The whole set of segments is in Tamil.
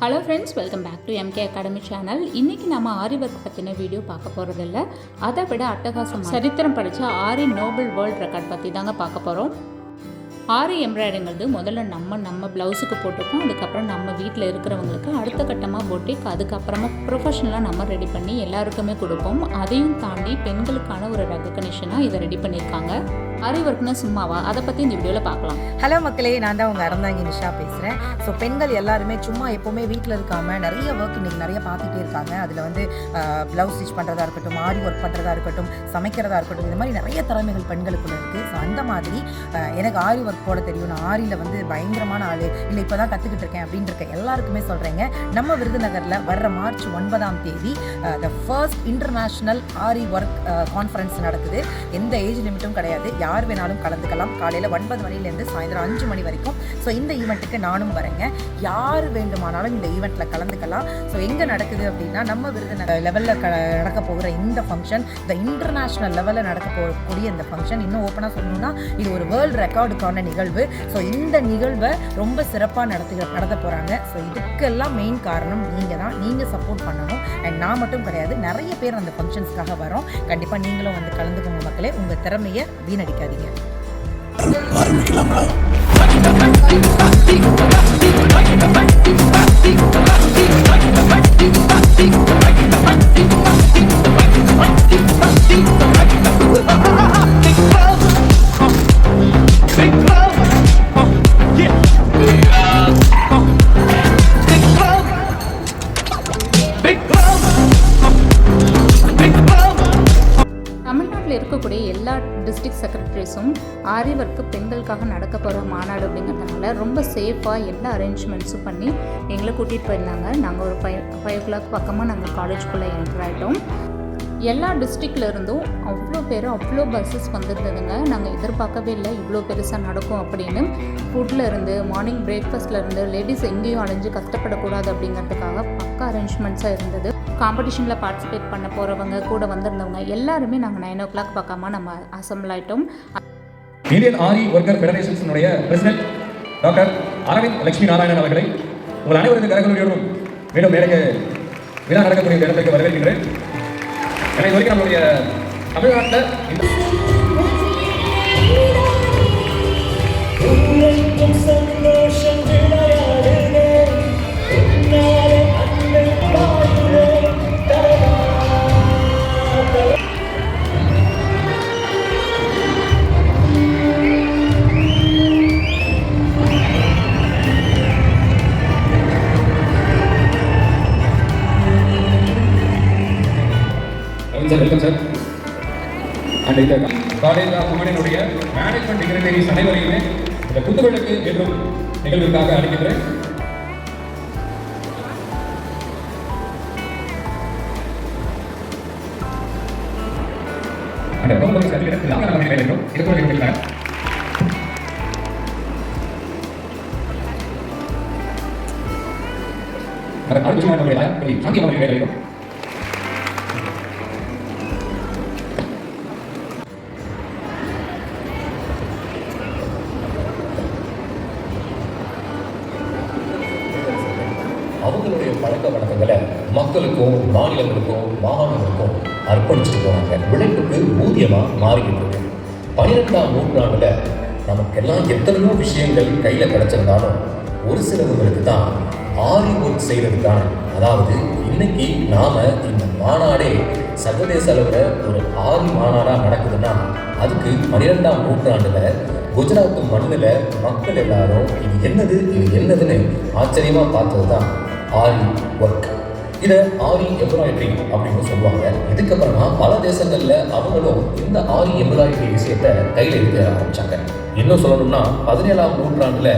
Hello friends, welcome back to MK academy channel. இன்றைக்கி நம்ம ஆரி ஒர்க் பற்றின வீடியோ பார்க்க போகிறதில்ல. அதை விட அட்டகாசம் சரித்திரம் படித்த ஆரி நோபல் வேர்ல்ட் ரெக்கார்ட் பற்றி தாங்க பார்க்க போகிறோம். ஆரி எம்ப்ராய்டிங்கிறது முதல்ல நம்ம ப்ளவுஸுக்கு போட்டுப்போம். அதுக்கப்புறம் நம்ம வீட்டில் இருக்கிறவங்களுக்கு அடுத்த கட்டமாக பொட்டிக், அதுக்கப்புறமா ப்ரொஃபஷனலாக நம்ம ரெடி பண்ணி எல்லாருக்குமே கொடுப்போம். அதையும் தாண்டி பெண்களுக்கான ஒரு ரெகக்னிஷனாக இதை ரெடி பண்ணியிருக்காங்க. ஆரி ஒர்க்னா சும்மாவா? அதை பற்றி இந்த வீடியோவில் பார்க்கலாம். ஹலோ மக்களே, நான் தான் உங்கள் அறந்தாங்கி நிஷா பேசுகிறேன். ஸோ பெண்கள் எல்லாருமே சும்மா எப்போவுமே வீட்டில் இருக்காமல் நிறைய ஒர்க் இன்றைக்கி நிறைய பார்த்துட்டே இருக்காங்க. அதில் வந்து ப்ளவுஸ் ஸ்டிச் பண்ணுறதா இருக்கட்டும், ஆரி ஒர்க் பண்ணுறதா இருக்கட்டும், சமைக்கிறதா இருக்கட்டும், இந்த மாதிரி நிறைய திறமைகள் பெண்களுக்குள்ள இருக்குது. ஸோ அந்த மாதிரி எனக்கு ஆரி ஒர்க் போட தெரியும், நான் ஆரியில் வந்து பயங்கரமான ஆள், இல்லை இப்போ தான் கற்றுக்கிட்டு இருக்கேன் அப்படின்னு இருக்க எல்லாருக்குமே சொல்கிறேங்க. நம்ம விருதுநகரில் வர்ற மார்ச் 9ஆம் தேதி the first international aari work conference நடக்குது. எந்த ஏஜ் லிமிட்டும் கிடையாது, யார் வேணாலும் கலந்துக்கலாம். காலையில் 9 மணிலேருந்து சாயந்தரம் 5 மணி வரைக்கும். ஸோ இந்த ஈவெண்ட்டுக்கு நானும் வரேங்க. யார் வேண்டுமானாலும் இந்த ஈவெண்ட்டில் கலந்துக்கலாம். ஸோ எங்கே நடக்குது அப்படின்னா, நம்ம விருதுநகர் லெவலில் நடக்க போகிற இந்த ஃபங்க்ஷன், இந்த இன்டர்நேஷ்னல் லெவலில் நடக்க போகக்கூடிய இந்த ஃபங்க்ஷன், இன்னும் ஓப்பனாக சொல்லணும்னா இது ஒரு வேர்ல்டு ரெக்கார்டுக்கான நிகழ்வு. ஸோ இந்த நிகழ்வை ரொம்ப சிறப்பாக நடத்த போகிறாங்க. ஸோ இதுக்கெல்லாம் மெயின் காரணம் நீங்கள் தான். நீங்கள் சப்போர்ட் பண்ணணும். அண்ட் நான் மட்டும் கிடையாது, நிறைய பேர் அந்த ஃபங்க்ஷன்ஸ்க்காக வரோம். கண்டிப்பாக நீங்களும் வந்து கலந்துக்கோங்க மக்களே. உங்கள் திறமையை வீணடிக்காதீங்க. ஆரம்பிக்கலாங்களா? தமிழ்நாட்டில் இருக்கக்கூடிய எல்லா டிஸ்ட்ரிக்ட் செக்ரட்டரிஸும் ஆரி ஒர்க்கு பெண்களுக்காக நடக்க போகிற மாநாடு அப்படிங்கிறதுனால ரொம்ப சேஃபாக எல்லா அரேஞ்ச்மெண்ட்ஸும் பண்ணி எங்களை கூட்டிகிட்டு போயிருந்தாங்க. நாங்கள் ஒரு 5 o'clock பக்கமாக நாங்கள் காலேஜ்குள்ளே என்டர் ஆகிட்டோம். எல்லா டிஸ்ட்ரிக்டில் இருந்தும் அவ்வளோ பஸ்ஸஸ் வந்துருந்ததுங்க. நாங்கள் எதிர்பார்க்கவே இல்லை இவ்வளோ பெருசாக நடக்கும் அப்படின்னு. ஃபுட்டில் இருந்து, மார்னிங் பிரேக்ஃபாஸ்ட்டில் இருந்து, லேடிஸ் எங்கேயும் அலைஞ்சு கஷ்டப்படக்கூடாது அப்படிங்கிறதுக்காக பக்கா அரேஞ்ச்மெண்ட்ஸாக இருந்தது. காம்படிஷனில் பார்ட்டிசிபேட் பண்ண போகிறவங்க, கூட வந்திருந்தவங்க எல்லாருமே நாங்கள் 9 o'clock பக்கமாக நம்ம அசம்பிள் ஆகிட்டோம். இந்தியன் ஆரி ஒர்க்கர் ஃபெடரேஷன்ஸினுடைய பிரசிடென்ட் டாக்டர் அரவிந்த் லட்சுமி நாராயணன் அவர்களை உங்கள் அனைவரது கரங்களுடையோடும் மீண்டும் மேலே விழா நடக்கக்கூடிய இடத்திற்கு வரவேற்கின்றேன். எனக்கு வரைக்கும் நம்மளுடைய தமிழ்நாட்டில் வெல்கம் சார். அண்ட் இந்த காலேஜ் ஆஃப் உமனினுடைய மேனேஜ்மெண்ட் டிகிரிட்டரிஸ் அனைவரையுமே இந்த குத்துவிளக்கு என்றும் நிகழ்வுக்காக அழைக்கின்றேன். அந்த ரொம்ப சர்டிஃபிகேட் நாங்கள் நம்ம வேலைக்கும் எடுத்துக்கொள்கிறேன். அந்த ஆட்சியாளர்களுடைய சாந்தி அவர்கள் வேலைக்கும் அவங்களுடைய பழக்க வழக்கங்களை மக்களுக்கும், மாநிலங்களுக்கும், மாகாணங்களுக்கும் அர்ப்பணிச்சுட்டு போனாங்க. உழைப்புக்கு ஊதியமாக மாறிக்கிட்டு இருக்கு. 12ஆம் நூற்றாண்டுல நமக்கெல்லாம் எத்தனையோ விஷயங்கள் கையில் கிடைச்சிருந்தாலும் ஒரு சிலவங்களுக்கு தான் ஆரி ஒர்க் செய்கிறதுக்கான, அதாவது இன்னைக்கு நாம இந்த மாநாடே சர்வதேச அளவில் ஒரு ஆரி மாநாடாக நடக்குதுன்னா அதுக்கு 12ஆம் நூற்றாண்டுல குஜராத் மண்ணில் மக்கள் எல்லாரும் இது என்னதுன்னு ஆச்சரியமாக பார்த்தது தான் ஆரி ஒர்க். இதை ஆரி எம்ப்ராய்டரி அப்படின்னு சொல்லுவாங்க. இதுக்கப்புறமா பல தேசங்களில் அவங்களும் இந்த ஆரி எம்ப்ராய்டரி விஷயத்தை கையில் எடுக்க ஆரம்பித்தாங்க. இன்னும் சொல்லணும்னா 17ஆம் நூற்றாண்டில்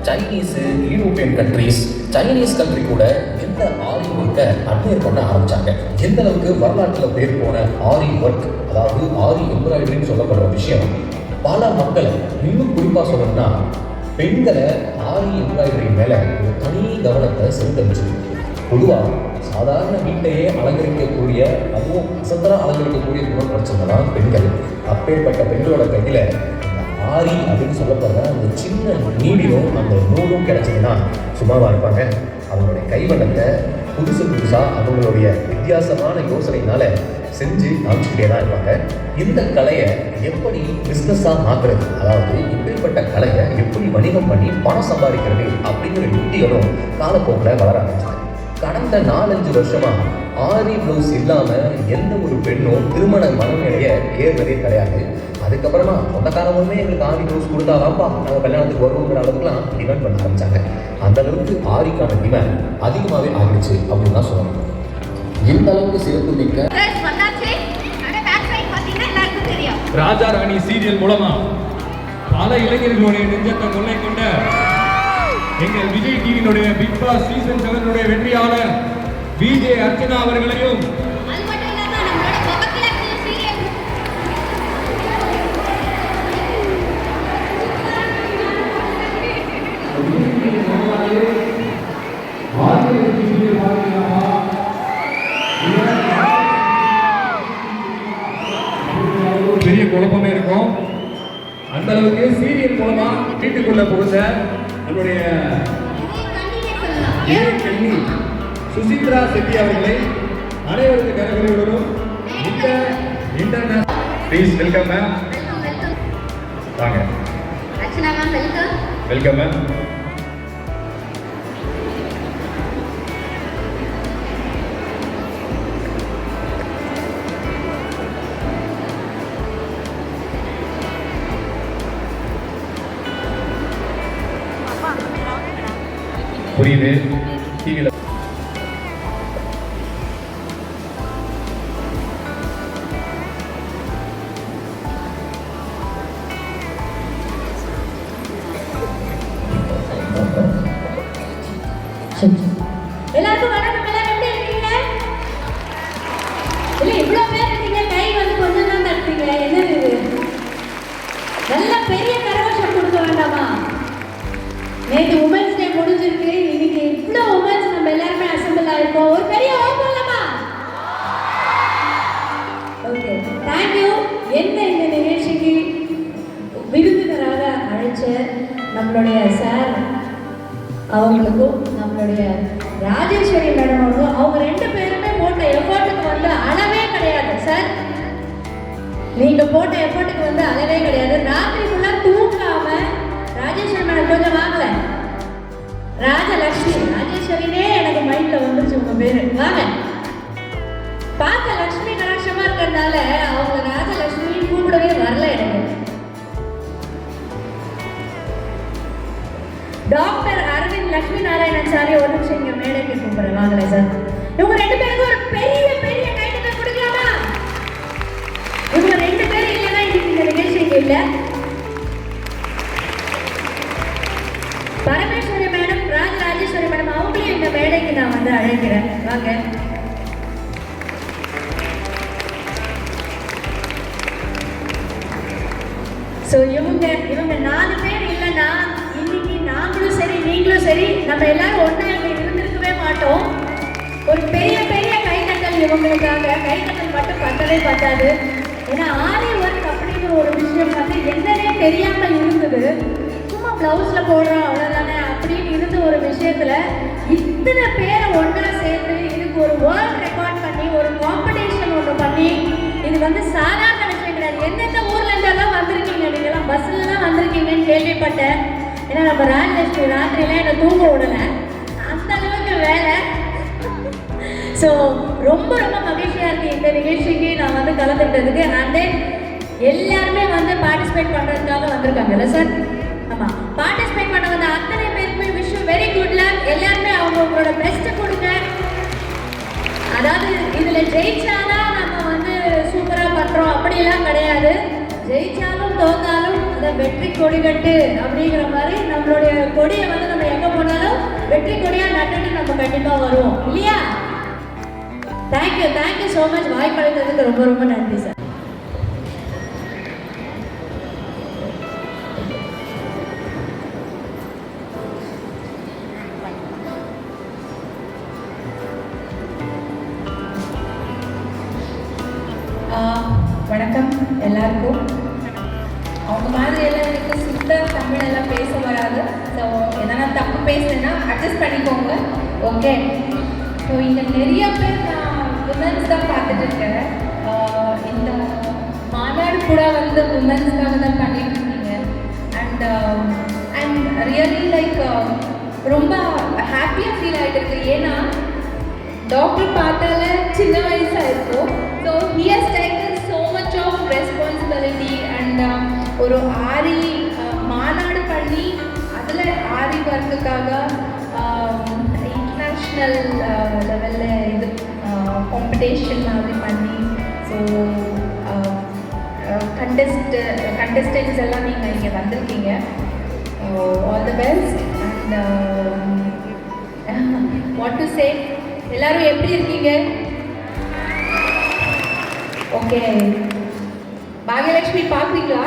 Chinese, European countries, Chinese country கூட இந்த ஆரி ஒர்க்கை அட்மையர் பண்ண ஆரம்பித்தாங்க. எந்த அளவுக்கு வரலாற்றில் பேர் போன ஆரி ஒர்க், அதாவது ஆரி எம்ப்ராய்டரின்னு சொல்லப்படுற விஷயம் பல மக்களை, இன்னும் குறிப்பாக சொல்லணும்னா பெண்களை ஆரி எம்ப்ராய்டரி மேலே ஒரு தனி கவனத்தை செலுத்த. பொதுவாக சாதாரண வீட்டையே அலங்கரிக்கக்கூடிய, அதுவும் அசந்தராக அலங்கரிக்கக்கூடிய குணம் படிச்சவங்க தான் பெண்கள். அப்பேற்பட்ட பெண்களோட கையில் ஆரி அப்படின்னு சொல்லப்படுற அந்த சின்ன நீடிலும் அந்த நூலும் கிடைச்சதுன்னா சும்மாவாக இருப்பாங்க. அவங்களுடைய கைவண்ணத்தை புதுசாக அவங்களுடைய வித்தியாசமான யோசனையினால செஞ்சு காமிச்சுக்கிட்டே தான் இருப்பாங்க. இந்த கலையை எப்படி பிஸ்னஸாக மாற்றுறது, அதாவது இப்படிப்பட்ட கலையை எப்படி வணிகம் பண்ணி பணம் சம்பாதிக்கிறது அப்படிங்கிற யுக்திகளும் காலப்போக்கில் வளர ஆரம்பிச்சது. கடந்த 4-5 வருஷமாக ஆரி ப்ளவுஸ் இல்லாமல் எந்த ஒரு பெண்ணும் திருமண மனநிலையை ஏறுறதே கிடையாது. அதுக்கப்புறமா சொந்தக்காரங்களுமே எங்களுக்கு ஆரி ப்ளவுஸ் கொடுத்தாதாப்பா நாங்கள் கல்யாணத்துக்கு வருவோங்கிற அளவுக்குலாம் டிமாண்ட் பண்ண ஆரம்பித்தாங்க. அந்த அளவுக்கு ஆரிக்கான டிமாண்ட் அதிகமாகவே ஆகிடுச்சு அப்படின்னு தான் சொல்லணும். இந்த அளவுக்கு சிறப்பு மிக்க ராஜா ராணி சீரியல் மூலமா பல இளைஞர்களுடைய நெஞ்சத்தை கொள்ளை கொண்ட எங்கள் விஜய் டிவியினுடைய பிக் பாஸ் சீசன் 7 வெற்றியாளர் விஜே அர்ச்சனா அவர்களையும் பெரிய குழப்பமே இருக்கும். அந்த அளவுக்கு சீரியல் மூலமா வீட்டுக்குள்ள புகுந்த நம்முடைய கண்ணி சுசித்ரா செட்டி அவர்களை அனைவரது கரகரையுடனும் இந்த இன்டர்நேஷனல் ப்ளீஸ் வெல்கம் மேம். வாங்க Archana ma'am, welcome. Welcome ma'am. புரியுது. டிவியில் எல்லாருக்கும் வணக்கம். எல்லாரும் எப்படி இருக்கீங்க? இல்ல இவ்வளவு பேர் இருக்கீங்க, கை வந்து கொஞ்சம் தான் தட்டுறீங்க. என்னது இது? நல்ல பெரிய கரகோஷம் கொடுக்க வேண்டாமா? நேற்று உமன்ஸ் டே முடிஞ்சிருக்கு. இன்னைக்கு இவ்வளவு உமன்ஸ் நம்ம எல்லாருமே அசம்பிள் ஆயிருக்கோம். ஒரு பெரிய ஓப்பன்லமா? Okay, thank you. என்ன இந்த நிகழ்ச்சிக்கு விருந்தினராக அழைச்ச நம்மளுடைய சார் அவங்களுக்கும் நம்மளுடைய ராஜேஸ்வரி மேடம் அவங்களும், அவங்க 2 பேருமே போட்ட எஃபர்ட்டுக்கு வந்து அளவே கிடையாது சார். நீங்க போட்ட எஃபர்ட்டுக்கு வந்து அளவே கிடையாது. ராத்திரி ஃபுல்லாக தூங்காம ராஜேஸ்வரி மேடம் கொஞ்சம் வாங்கல. ராஜலட்சுமி, ராஜேஸ்வரினே எனக்கு மைண்ட்ல வந்துருச்சு உங்க பேரு. வாங்க. பார்க்க லட்சுமி கடாட்சமா இருக்கிறதுனால அவங்க ராஜலட்சுமி கூப்பிடவே வரல எனக்கு. டாக்டர் அரவிந்த் லட்சுமி நாராயணன் சாரி ஒரு நிமிஷம் இங்க மேடைக்கு கூப்பிடுறேன். வாங்கல சார். இவங்க 2 பேருக்கு ஒரு பெரிய பெரிய கைத்தட்டல் கொடுக்கலாமா? இவங்க 2 பேரும் இல்லைன்னா இன்னைக்கு இந்த நிகழ்ச்சிக்கு இல்லை. பரமேஸ்வரி மேடம், ராஜராஜேஸ்வரி மேடம் அவங்களையும் இந்த மேடைக்கு நான் வந்து அழைக்கிறேன். வாங்க. ஸோ இவங்க 4 பேர் இல்லைன்னா இன்னைக்கு நாங்களும் சரி நீங்களும் சரி நம்ம எல்லாரும் ஒன்றா இங்கே இருந்திருக்கவே மாட்டோம். ஒரு பெரிய பெரிய கைத்தட்டல் இவங்களுக்காக. கைத்தட்டல் மட்டும் பத்தவே பத்தாது. ஏன்னா ஆரி ஒர்க் அப்படிங்கிற ஒரு விஷயம் வந்து என்னன்னே தெரியாமல் இருந்தது. சும்மா ப்ளவுஸில் போடுறோம் அவ்வளோதானே அப்படின்னு இருந்த ஒரு விஷயத்தில் இத்தனை பேரை ஒன்றா சேர்ந்து இதுக்கு ஒரு வேர்ல்ட் ரெக்கார்ட் பண்ணி ஒரு காம்படிஷன் ஒன்று பண்ணி இது வந்து சாதாரண விஷயம் கிடையாது. எந்தெந்த ஊர்லேருந்தெல்லாம் வந்திருக்கீங்க, நீங்கள்லாம் பஸ்ஸில் தான் வந்திருக்கீங்கன்னு கேள்விப்பட்டேன். ஏன்னா நம்ம ராஜலட்சுமி ராத்திரிலாம் என்னை தூங்க விடலை, அந்த அளவுக்கு வேலை. ஸோ ரொம்ப ரொம்ப மகிழ்ச்சியாக இருக்குது இந்த நிகழ்ச்சிக்கு நான் வந்து கலந்துக்கிட்டதுக்கு. அண்ட் தென் எல்லாருமே வந்து பார்ட்டிசிபேட் பண்ணுறதுக்காக வந்திருக்காங்கல்ல சார்? ஆமாம், பார்ட்டிசிபேட் பண்ண வந்த அத்தனை பேருக்குமே விஷ் வெரி குட் லக். எல்லாருமே அவங்களோட பெஸ்ட்டை கொடுங்க. அதாவது இதில் ஜெயிச்சாதான் நம்ம வந்து சூப்பராக பண்ணுறோம் அப்படிலாம் கிடையாது. ஜெயிச்சாலும் தோத்தாலும் அதை வெற்றி கொடி கட்டு அப்படிங்கிற மாதிரி நம்மளுடைய கொடியை வந்து நம்ம எங்கே போனாலும் வெற்றி கொடியாக நட்டுட்டு நம்ம கண்டிப்பாக வருவோம் இல்லையா? Thank you, thank you so much. வாய்ப்பளித்ததுக்கு ரொம்ப ரொம்ப நன்றி சார். வணக்கம் எல்லாருக்கும். அவங்க மாதிரியெல்லாம் எனக்கு சுத்த தமிழெல்லாம் பேச வராது. ஸோ எதனா தப்பு பேசுனேன்னா அட்ஜஸ்ட் பண்ணிக்கோங்க. ஓகே. ஸோ இங்கே நிறைய பேர் நான் விமன்ஸ் தான் பார்த்துட்டு இருக்கேன். இந்த மாநாடு கூட வந்து விமன்ஸ்க்காக தான் பண்ணிட்டு இருக்கீங்க. அண்ட் ரியலி லைக் ரொம்ப ஹாப்பியாக ஃபீல் ஆகிட்டு இருக்கு. ஏன்னா டாக்டர் பார்த்தாலே சின்ன வயசாக இருக்கும். So he has taken so much of responsibility and ஒரு ஆரி மாநாடு பண்ணி அதில் ஆரி ஒர்க்குக்காக இன்டர்நேஷ்னல் லெவலில் இது காம்படிஷன் மாதிரி பண்ணி ஸோ கண்டஸ்டன்ஸ் எல்லாம் நீங்கள் இங்கே வந்திருக்கீங்க. All the best and what to say. எல்லாரும் எப்படி இருக்கீங்க? ஓகே. பாகியலட்சுமி பார்க்குறீங்களா?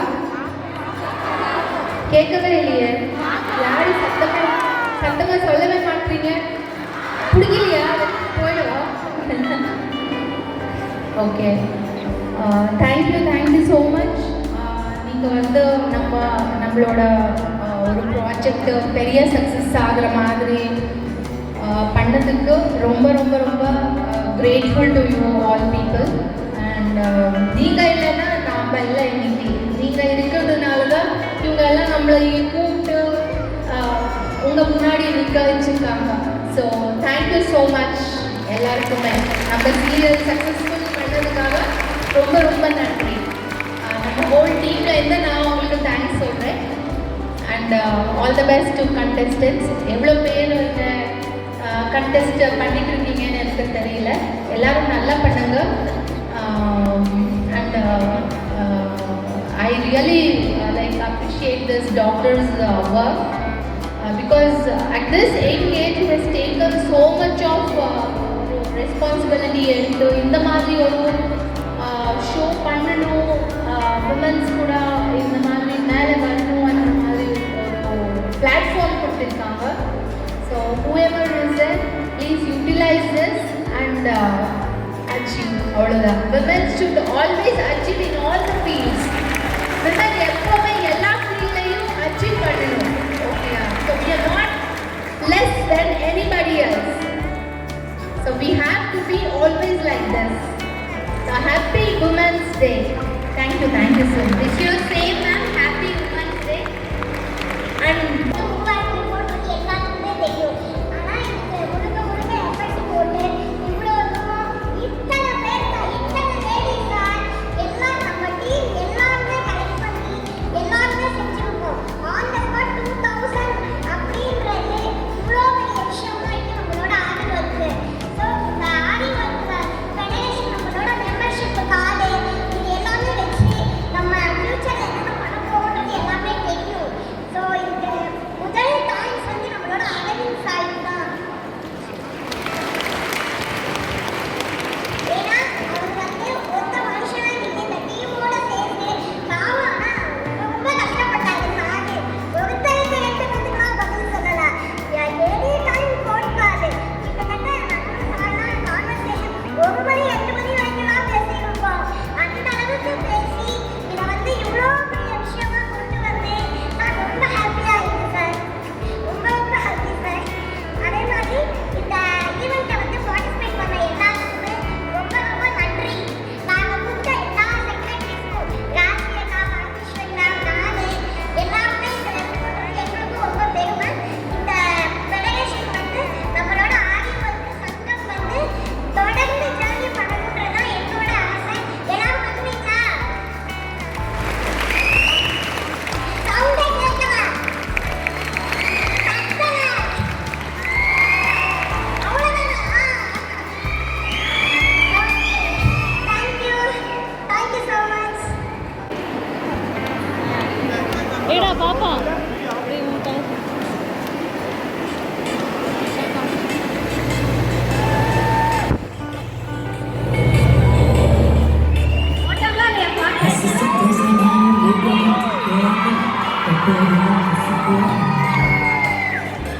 கேட்கவே இல்லையே. யாரும் சத்தமாக சொல்லவே மாட்டீங்க. பிடிக்கலையா? போயிடுவா. ஓகே. Thank you so much. நீங்கள் வந்து நம்மளோட ஒரு ப்ராஜெக்ட் பெரிய சக்ஸஸ் ஆகிற மாதிரி பண்ணதுக்கு ரொம்ப ரொம்ப ரொம்ப grateful to you all people. And நீங்கள் இல்லைன்னா நாம் இல்லை. இன்னைக்கு நீங்கள் இருக்கிறதுனால தான் இவங்க எல்லாம் நம்மளை கூப்பிட்டு உங்கள் முன்னாடி நிற்க வச்சுருக்காங்க. ஸோ தேங்க்யூ ஸோ மச் எல்லாருக்குமே. நம்ம சீரியல் சக்ஸஸ்ஃபுல் பண்ணதுக்காக ரொம்ப ரொம்ப நன்றி. நம்ம ஹோல் டீமில் இருந்து நான் உங்களுக்கு தேங்க்ஸ் சொல்கிறேன். And all the best to contestants. எவ்வளோ பேர் வந்து கண்டெஸ்ட் பண்ணிட்டு இருக்கீங்கன்னு எனக்கு தெரியல. எல்லாரும் நல்லா பண்ணுங்க. And I really like appreciate this doctor's work because at this young age has taken so much of responsibility எடுத்து இந்த மாதிரி ஒரு ஷோ பண்ணணும். விமன்ஸ் கூட இந்த மாதிரி மேலே வரணும் அந்த மாதிரி ஒரு பிளாட்ஃபார்ம் கொடுத்துருக்காங்க. So whoever is there, please utilize this and achieve. அவ்வளோதான். Women should always achieve in all the fields. Women எப்போவுமே எல்லா ஃபீல்ட்லையும் அச்சீவ் பண்ணணும். ஓகேயா? So we are not less than anybody else. So we have to be always like this. So happy Women's Day. Thank you so much. Wish you same ma'am. Happy Women's Day. And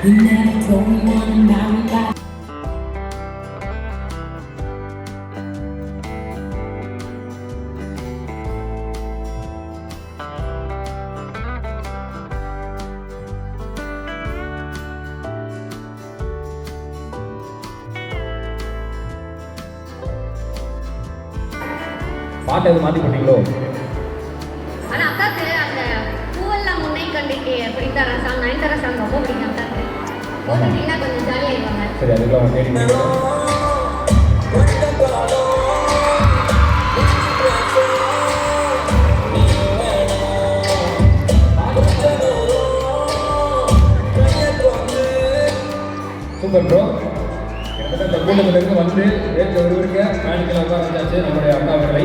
You never told me what I'm married by. பாட்டை எதுவும் மாற்றி போட்டீங்களோ? ஆனா அக்காக்கு அந்த பூவெல்லாம் முன்னை கண்டிக்கு பிடித்தார சாங், நயன்தாரா சாங் ரொம்ப பிடிக்கும் அக்காக்கு. போட்டுட்டீங்கன்னா கொஞ்சம் ஜாலியாக இருப்பாங்க. சரி, அதுக்குள்ள அவங்க தேடி சூப்பர் ப்ரோ. இந்த கூட்டத்திலிருந்து வந்து ஏற்ற ஒருவருக்கு மேனிக்கெல்லாம் உட்கார வச்சாச்சு நம்முடைய அண்ணா அவர்களை.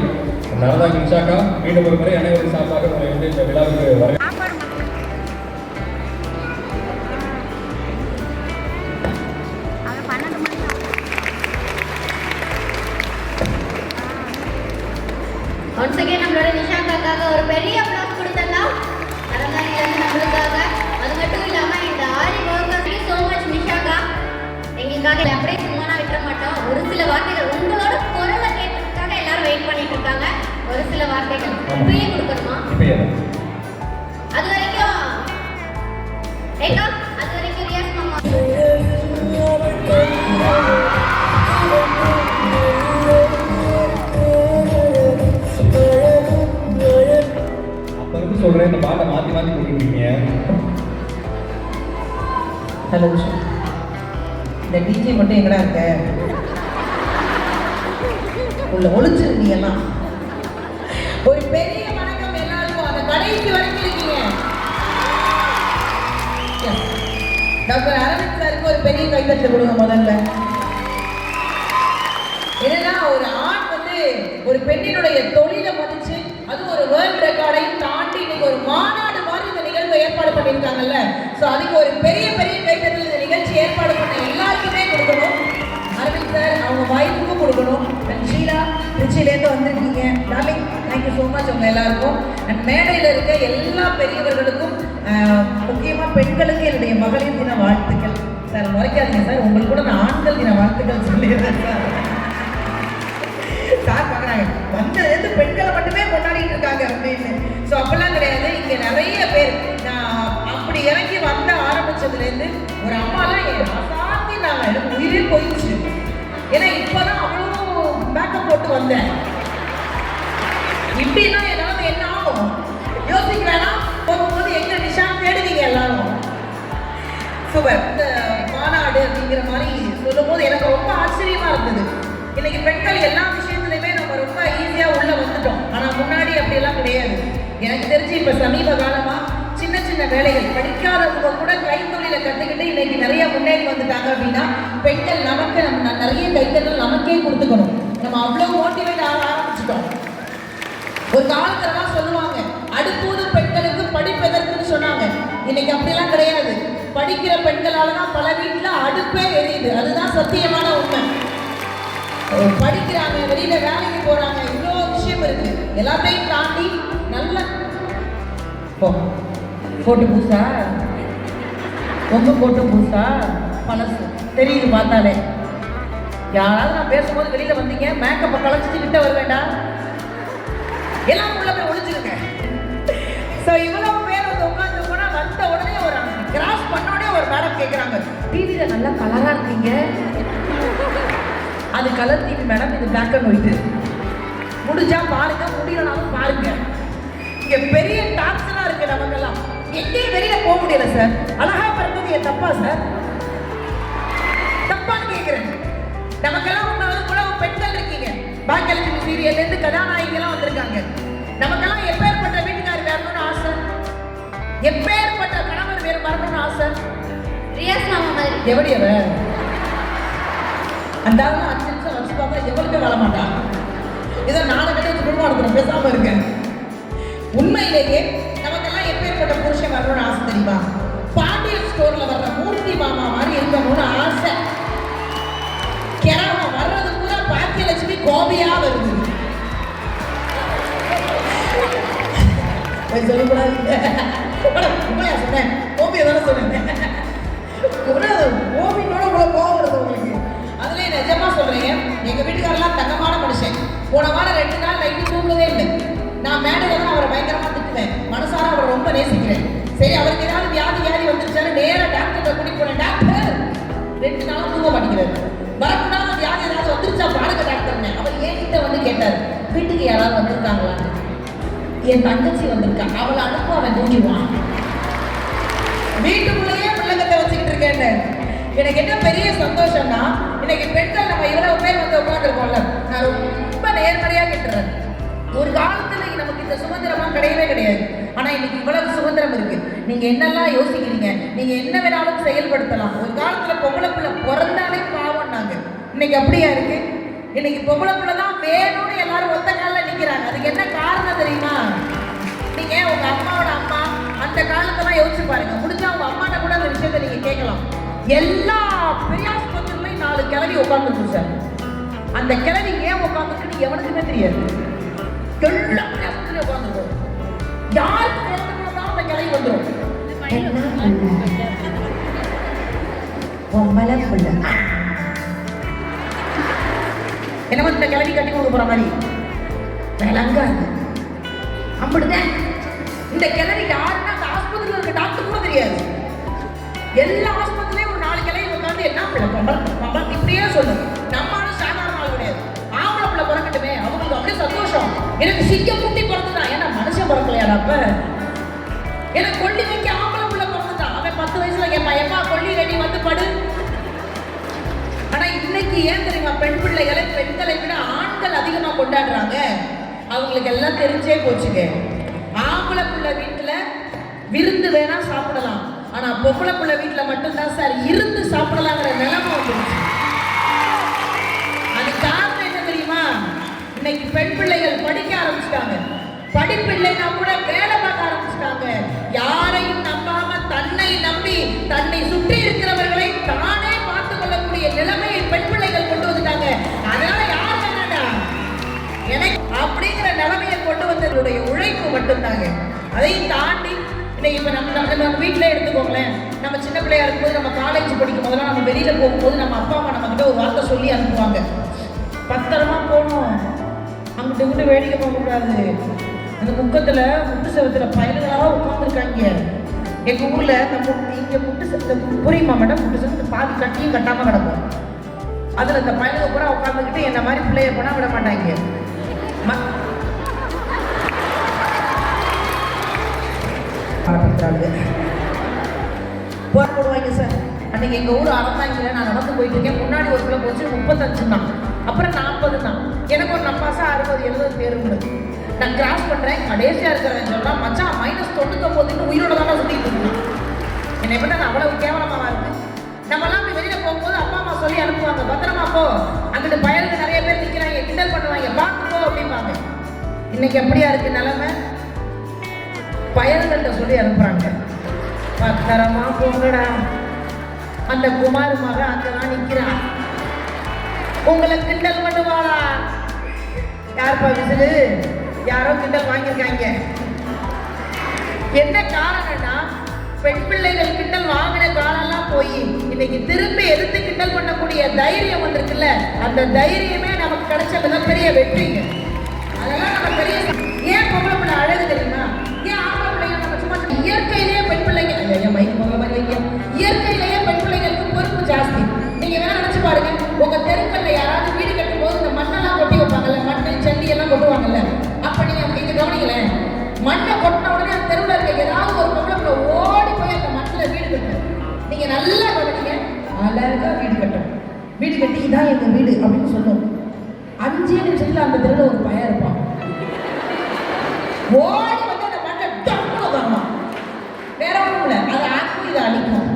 நரதாங்கி நிஷாக்கா மீண்டும் ஒரு முறை அனைவரும் சார்பாக உங்களை வந்து இந்த விழாவுக்கு வர ஒன்ஸ் அகைன் நம்மளோட நிஷாக்காக்காக ஒரு பெரிய அப்ளாஸ் கொடுத்துடலாம். நரந்தாங்கிலேருந்து நம்மளுக்காக. அது மட்டும் இல்லாமல் இந்த ஆரி ஒர்க்கு ஸோ மச் நிஷாக்கா. எங்களுக்காக அப்படியே சும்மா விட்டுற மாட்டோம். ஒரு சில வார்த்தைகள் உங்களோட குரலை கேட்கறதுக்காக எல்லாரும் வெயிட் பண்ணிட்டு இருக்காங்க. ஒரு சில வார்த்தைகள் இப்பயே கொடுக்கணுமா? அது வரைக்கும் ஏக்கா, அது வரைக்கும் ரியாஸ் மாமா. அப்போ இருந்து சொல்கிறேன், இந்த பாட்டை மாற்றி மாற்றி கொடுக்குறீங்க. ஹலோ, இந்த டிஜே மட்டும் எங்கடா இருக்க? உள்ள ஒளிச்சிருந்தீங்கலாம். ஒரு பெரிய வணக்கம் எல்லாருக்கும். அந்த கடைசி வரைக்கும் இருக்கீங்க. டாக்டர் அரவிந்த் சாருக்கு ஒரு பெரிய கைத்தட்டல் கொடுங்க முதல்ல. என்னன்னா, ஒரு ஆண் வந்து ஒரு பெண்ணினுடைய தொழிலை மதிச்சு அது ஒரு வேர்ல்ட் ரெக்கார்டையும் தாண்டி இன்னைக்கு ஒரு மாநாடு மாதிரி இந்த நிகழ்வை ஏற்பாடு பண்ணியிருக்காங்கல்ல. ஸோ அதுக்கு ஒரு பெரிய பெரிய கைத்தட்டல் இந்த நிகழ்ச்சி ஏற்பாடு பண்ண எல்லாருக்குமே கொடுக்கணும். அரவிந்த் சார் அவங்க வாய்ப்புக்கும் கொடுக்கணும். அண்ட் ஷீலா திருச்சியிலேருந்து வந்திருக்கீங்க. டார்லிங், தேங்க்யூ ஸோ மச் உங்கள் எல்லாருக்கும். அண்ட் மேடையில் இருக்க எல்லா பெரியவர்களுக்கும், முக்கியமாக பெண்களுக்கு என்னுடைய மகளிர் தின வாழ்த்துக்கள். சார் முறைக்காதீங்க சார், உங்களுக்கு கூட நான் ஆண்கள் தின வாழ்த்துக்கள் சொல்லிடுறேன் சார். சார் பார்க்குறாங்க வந்ததுலேருந்து பெண்களை மட்டுமே கொண்டாடிட்டு இருக்காங்க அப்படின்னு. ஸோ அப்பெல்லாம் கிடையாது. இங்கே நிறைய பேர் நான் அப்படி இறங்கி வந்த ஆரம்பிச்சதுலேருந்து ஒரு அம்மாலாம் அசாத்தி நாங்கள் எனக்கு உயிரே போயிடுச்சு. ஏன்னா இப்போதான் அவ்வளோ மேக்கப் போட்டு வந்தேன். இப்படின்னா ஏதாவது என்ன ஆகும் யோசிக்க வேணாம். போகும்போது எங்க நிஷா தேடுவீங்க எல்லாரும். சூப்பர். இந்த மாநாடு அப்படிங்கிற மாதிரி சொல்லும் போது எனக்கு ரொம்ப ஆச்சரியமா இருந்தது. இன்னைக்கு பெண்கள் எல்லா விஷயத்துலையுமே நம்ம ரொம்ப ஈஸியா உள்ள வந்துட்டோம். ஆனா முன்னாடி அப்படியெல்லாம் கிடையாது. எனக்கு தெரிஞ்சு இப்ப சமீப காலமா சின்ன சின்ன வேலைகள் படிக்காதவங்க கூட கைத்தொழிலை கற்றுக்கிட்டு இன்னைக்கு நிறைய முன்னேறி வந்துட்டாங்க. அப்படின்னா பெண்கள் நமக்கு நம்ம நிறைய கைத்தொழில் நமக்கே கொடுத்துக்கணும். நம்ம அவ்வளோ மோட்டிவேட் ஆக ஆரம்பிச்சிட்டோம். ஒரு காலத்துலலாம் சொல்லுவாங்க அடுப்பூது பெண்களுக்கு படிப்பதற்குன்னு சொன்னாங்க. இன்னைக்கு அப்படிலாம் கிடையாது. படிக்கிற பெண்களால தான் பல வீட்டில் அடுப்பே எரியுது. அதுதான் சத்தியமான உண்மை. படிக்கிறாங்க, வெளியில வேலைக்கு போறாங்க, இவ்வளோ விஷயம் இருக்கு. எல்லாத்தையும் தாண்டி நல்ல போட்டு பூசா ரொம்ப போட்டு பூசா பழசு தெரியுது பார்த்தாலே. யாராவது நான் பேசும்போது வெளியில வந்தீங்க மேக்கப்பை கலைச்சிட்டு கிட்ட வர வேண்டாம். எல்லாம் உள்ள போய் ஒழிச்சிருங்க. ஸோ இவ்வளவு பேர் வந்து உட்காந்து போனா வந்த உடனே ஒரு கிராஸ் பண்ண உடனே ஒரு மேடம் கேட்குறாங்க, டிவியில நல்லா கலரா இருக்கீங்க. அது கலர் டிவி மேடம், இது பிளாக் அண்ட் ஒயிட். முடிஞ்சா பாருங்க, முடியலனாலும் பாருங்க. இங்க பெரிய டான்ஸ்லாம் இருக்கு நமக்கெல்லாம். எங்கேயும் வெளியில போக முடியல சார். அழகா பிறந்தது என் தப்பா சார்? தப்பான்னு கேட்கிறேன். நமக்கெல்லாம் உன்னாலும் கூட பெண்கள் இருக்கீங்க. பாக்கியலட்சுமி சீரியல்ல இருந்து கதாநாயகிலாம் வந்திருக்காங்க. நமக்கெல்லாம் எப்பேற்பட்ட வீட்டுக்காரர் வரணும்னு ஆசை, எப்பேற்பட்ட கணவர் வேறு வரணும்னு ஆசை. ரியாஸ் மாமா மாதிரி எப்படி அவ அந்த 5 நிமிஷம் வச்சு பார்த்தா எவ்வளவுமே வர மாட்டான். ஏதோ நாலு கட்ட வச்சு குடும்பம் நடத்துறோம், பேசாம இருக்கேன். உண்மையிலேயே நமக்கெல்லாம் எப்பேற்பட்ட புருஷன் வரணும்னு ஆசை தெரியுமா? பாண்டியன் ஸ்டோர்ல வர்ற மூர்த்தி மாமா மாதிரி இருக்கணும்னு ஆசை. கிராம வர்றது பூரா பாக்கியலட்சுமி கோபியா வருது. சொல்லக்கூடாது, உண்மையா சொன்னேன். கோபியை தானே சொன்னேன். கோபியோட இவ்வளோ கோபம் வருது உங்களுக்கு. அதுலேயே நிஜமா சொல்றீங்க. எங்க வீட்டுக்காரெல்லாம் தங்கமான மனுஷன். போன வாரம் 2 நாள் நைட்டு தூங்கவே இல்லை. நான் மேடையில தான் அவரை பயங்கரமா திட்டுவேன். மனசார அவரை ரொம்ப நேசிக்கிறேன். சரி, அவருக்கு ஏதாவது வியாதி வந்துருச்சாரு, நேராக டாக்டர்கிட்ட கூட்டிட்டு போனேன். டாக்டர் 2 நாளும் தூங்க மாட்டேங்கிறாரு. வரக்கூடாத வியாதி ஏதாவது வந்துருச்சா பாருங்க டாக்டர்னு. அவர் என்கிட்ட வந்து கேட்டார், வீட்டுக்கு யாராவது யாராவது வந்திருக்காங்களா? என் தங்கச்சி வந்திருக்கா, அவளை அனுப்ப அவன் தூங்கிடுவான். வீட்டுக்குள்ளேயே பிள்ளைங்கத்தை வச்சுக்கிட்டு இருக்கேன்னு எனக்கு என்ன பெரிய சந்தோஷம்னா, இன்னைக்கு பெண்கள் நம்ம இவ்வளவு பேர் வந்து உட்காந்துருக்கோம்ல, நான் ரொம்ப நேர்மறையா கேட்டுறேன். ஒரு காலத்துல நமக்கு இந்த சுதந்திரமா கிடையவே கிடையாது. ஆனா இன்னைக்கு இவ்வளவு சுதந்திரம் இருக்கு. நீங்க என்னெல்லாம் யோசிக்கிறீங்க, நீங்க என்ன வேணாலும் செயல்படுத்தலாம். ஒரு காலத்துல பொம்பளை பிள்ளை பிறந்தாலே பாவம்னாங்க, இன்னைக்கு அப்படியா இருக்கு? இன்னைக்கு பொம்பளை பிள்ளை தான் வேணும்னு எல்லாரும் ஒத்த காலில் நிக்கிறாங்க. அதுக்கு என்ன காரணம் தெரியுமா? நீங்க உங்க அம்மாவோட அம்மா அந்த காலத்தெல்லாம் யோசிச்சு பாருங்க. முடிஞ்சா உங்க அம்மாட்ட கூட அந்த விஷயத்தை நீங்க கேட்கலாம். எல்லா பெரியாஸ்பத்திரிலையும் 4 கிழவி உட்காந்துருக்கு சார். அந்த கிழவி ஏன் உட்காந்துருக்குன்னு எவனுக்குமே தெரியாது. எல்லா பெரியாஸ்பத்திரியும் உட்காந்துருக்கும். யாருக்கு குழந்தைதான் அந்த கிளை வந்துடும். பொம்பளை பிள்ளை என்ன இந்த கிளவி கட்டி கொடுக்க போற மாதிரி விளங்காது. அப்படிதான் இந்த கிளவி யாருன்னா அந்த ஆஸ்பத்திரியில் இருக்க டாக்டர் கூட தெரியாது. எல்லா ஆஸ்பத்திரிலையும் ஒரு 4 கிளவி உட்காந்து என்ன பிள்ளை பொம்பளை இப்படியே சொல்லும். நம்மளும் சாதாரண ஆள் கிடையாது. ஆம்பளை பிள்ளை பிறக்கட்டுமே, அவங்களுக்கு அப்படியே சந்தோஷம். எனக்கு சிங்கம் குட்டி பிறந்துதான், ஏன்னா மனுஷன் பிறக்கலையாடா? அப்ப எனக்கு கொல்லி வைக்க ஆம்பளை பிள்ளை பிறந்துதான். அவன் 10 வயசுல கேட்பான், எப்பா கொல்லி ரெடி வந்து படு. ஆனா இன்னைக்கு ஏன் தெரியுமா பெண் பிள்ளைகளை பெண்களை விட ஆண்கள் அதிகமா கொண்டாடுறாங்க? அவங்களுக்கு எல்லாம் தெரிஞ்சே போச்சுங்க. ஆம்பளை பிள்ளை வீட்டுல விருந்து வேணா சாப்பிடலாம், ஆனா பொம்பளை பிள்ளை வீட்டுல மட்டும்தான் சார் இருந்து சாப்பிடலாங்கிற நிலைமை வந்துருச்சு. அது காரணம் என்ன தெரியுமா? இன்னைக்கு பெண் பிள்ளைகள் படிக்க ஆரம்பிச்சிட்டாங்க. படிப்பில்லைன்னா கூட வேலை பார்க்க ஆரம்பிச்சிட்டாங்க. யாரையும் நம்பாம தன்னை நம்பி தன்னை சுற்றி இருக்கிறவர்களை தானே பார்த்துக் கொள்ளக்கூடிய நிலைமையை பெண் பிள்ளைகள் கொண்டு வந்துட்டாங்க. அதனால யார் வேணாண்டா எனக்கு அப்படிங்கிற நிலைமையை கொண்டு வந்ததுடைய உழைப்பு மட்டும்தாங்க. அதையும் தாண்டி இன்னைக்கு இப்ப நம்ம வீட்டிலே எடுத்துக்கோங்களேன். நம்ம சின்ன பிள்ளையா இருக்கும்போது, நம்ம காலேஜ் படிக்கும் போதெல்லாம் நம்ம வெளியில போகும்போது நம்ம அப்பா அம்மா நம்ம கிட்ட ஒரு வார்த்தை சொல்லி அனுப்புவாங்க, பத்திரமா போகணும், அங்கிட்ட இங்கிட்ட வேடிக்கை போகக்கூடாது. அந்த முக்கத்துல முட்டு செவத்துல பயல்களாக உட்காந்துருக்காங்க. எங்க ஊர்ல நம்ம இங்க முட்டு செவத்துல புரியுமா மேடம்? முட்டு செவத்துல பாதி கட்டியும் கட்டாம கிடக்கும். அதுல இந்த பயலுக கூட உட்காந்துக்கிட்டு என்ன மாதிரி பிள்ளைய போனா விட மாட்டாங்க. போடுவாங்க சார். அன்னைக்கு எங்க ஊர் அறந்தாங்க, நான் நடந்து போயிட்டு இருக்கேன். முன்னாடி ஒரு பிள்ளை போச்சு 35 தான், அப்புறம் 40 தான். எனக்கு ஒரு நப்பாசா 60-70 பேருங்க. நான் கிராஸ் பண்றேன், கடைசியா இருக்கிறேன் சொல்றேன், மச்சான் -99 உயிரோட தான் சுத்திட்டு இருக்கேன். என்னை விட நான் அவ்வளவு கேவலமா இருக்கு. நம்மலாம் அப்படி வெளியில போகும்போது அப்பா அம்மா சொல்லி அனுப்புவாங்க, பத்திரமா போ, அங்கிட்டு பயலுக்கு நிறைய பேர் நிக்கிறாங்க, கிண்டல் பண்ணுவாங்க, பார்த்து போ அப்படிம்பாங்க. இன்னைக்கு எப்படியா இருக்கு நிலைமை? பயல்கள்கிட்ட சொல்லி அனுப்புறாங்க, பத்திரமா போங்கடா, அந்த குமார் மகன் அங்கதான் நிக்கிறான், உங்களை கிண்டல் பண்ணுவாளா? யாருப்பா விசிலு? யாரோ கிண்டல் வாங்கியிருக்காங்க. என்ன காரணம்னா, பெண் பிள்ளைகள் கிண்டல் வாங்கின காலம்லாம் போய் இன்னைக்கு திரும்பி எதிர்த்து கிண்டல் பண்ணக்கூடிய தைரியம் வந்திருக்குல்ல, அந்த தைரியமே நமக்கு கிடைச்ச மிகப்பெரிய வெற்றிங்க. அதெல்லாம் நம்ம பெரிய. ஏன் பொம்பளை பிள்ளை அழகு தெரியுமா? ஏன் ஆம்பளை பிள்ளைங்க நம்ம சும்மா இயற்கையிலேயே பெண் பிள்ளைங்க இயற்கையிலேயே பெண் பிள்ளைங்களுக்கு பொறுப்பு ஜாஸ்தி. நீங்க வேணா நினைச்சு பாருங்க, உங்க தெருக்கல்ல யாராவது வீடு கட்டும் போது இந்த மண்ணெல்லாம் கொட்டி வைப்பாங்கல்ல, மண்ணு செடி எல்லாம் கொட்டுவாங்கல்ல, அப்ப நீங்க இங்க கவனிக்கல, மண்ணை கொட்டின உடனே அந்த தெருவில் இருக்க ஏதாவது ஒரு பொம்பளை பிள்ளை ஓடி போய் அந்த மண்ணில் வீடு கட்டும். நீங்க நல்லா கவனிங்க, அழகா வீடு கட்டும். வீடு கட்டி இதான் எங்க வீடு அப்படின்னு சொல்லும். 5 நிமிஷத்துல அந்த தெருவில் ஒரு பையன் இருப்பான், ஓடி வந்து அந்த மண்ணை டம்னு வரலாம். வேற ஒன்றும் இல்லை, அதை ஆக்கும் இதை அழிக்கும்.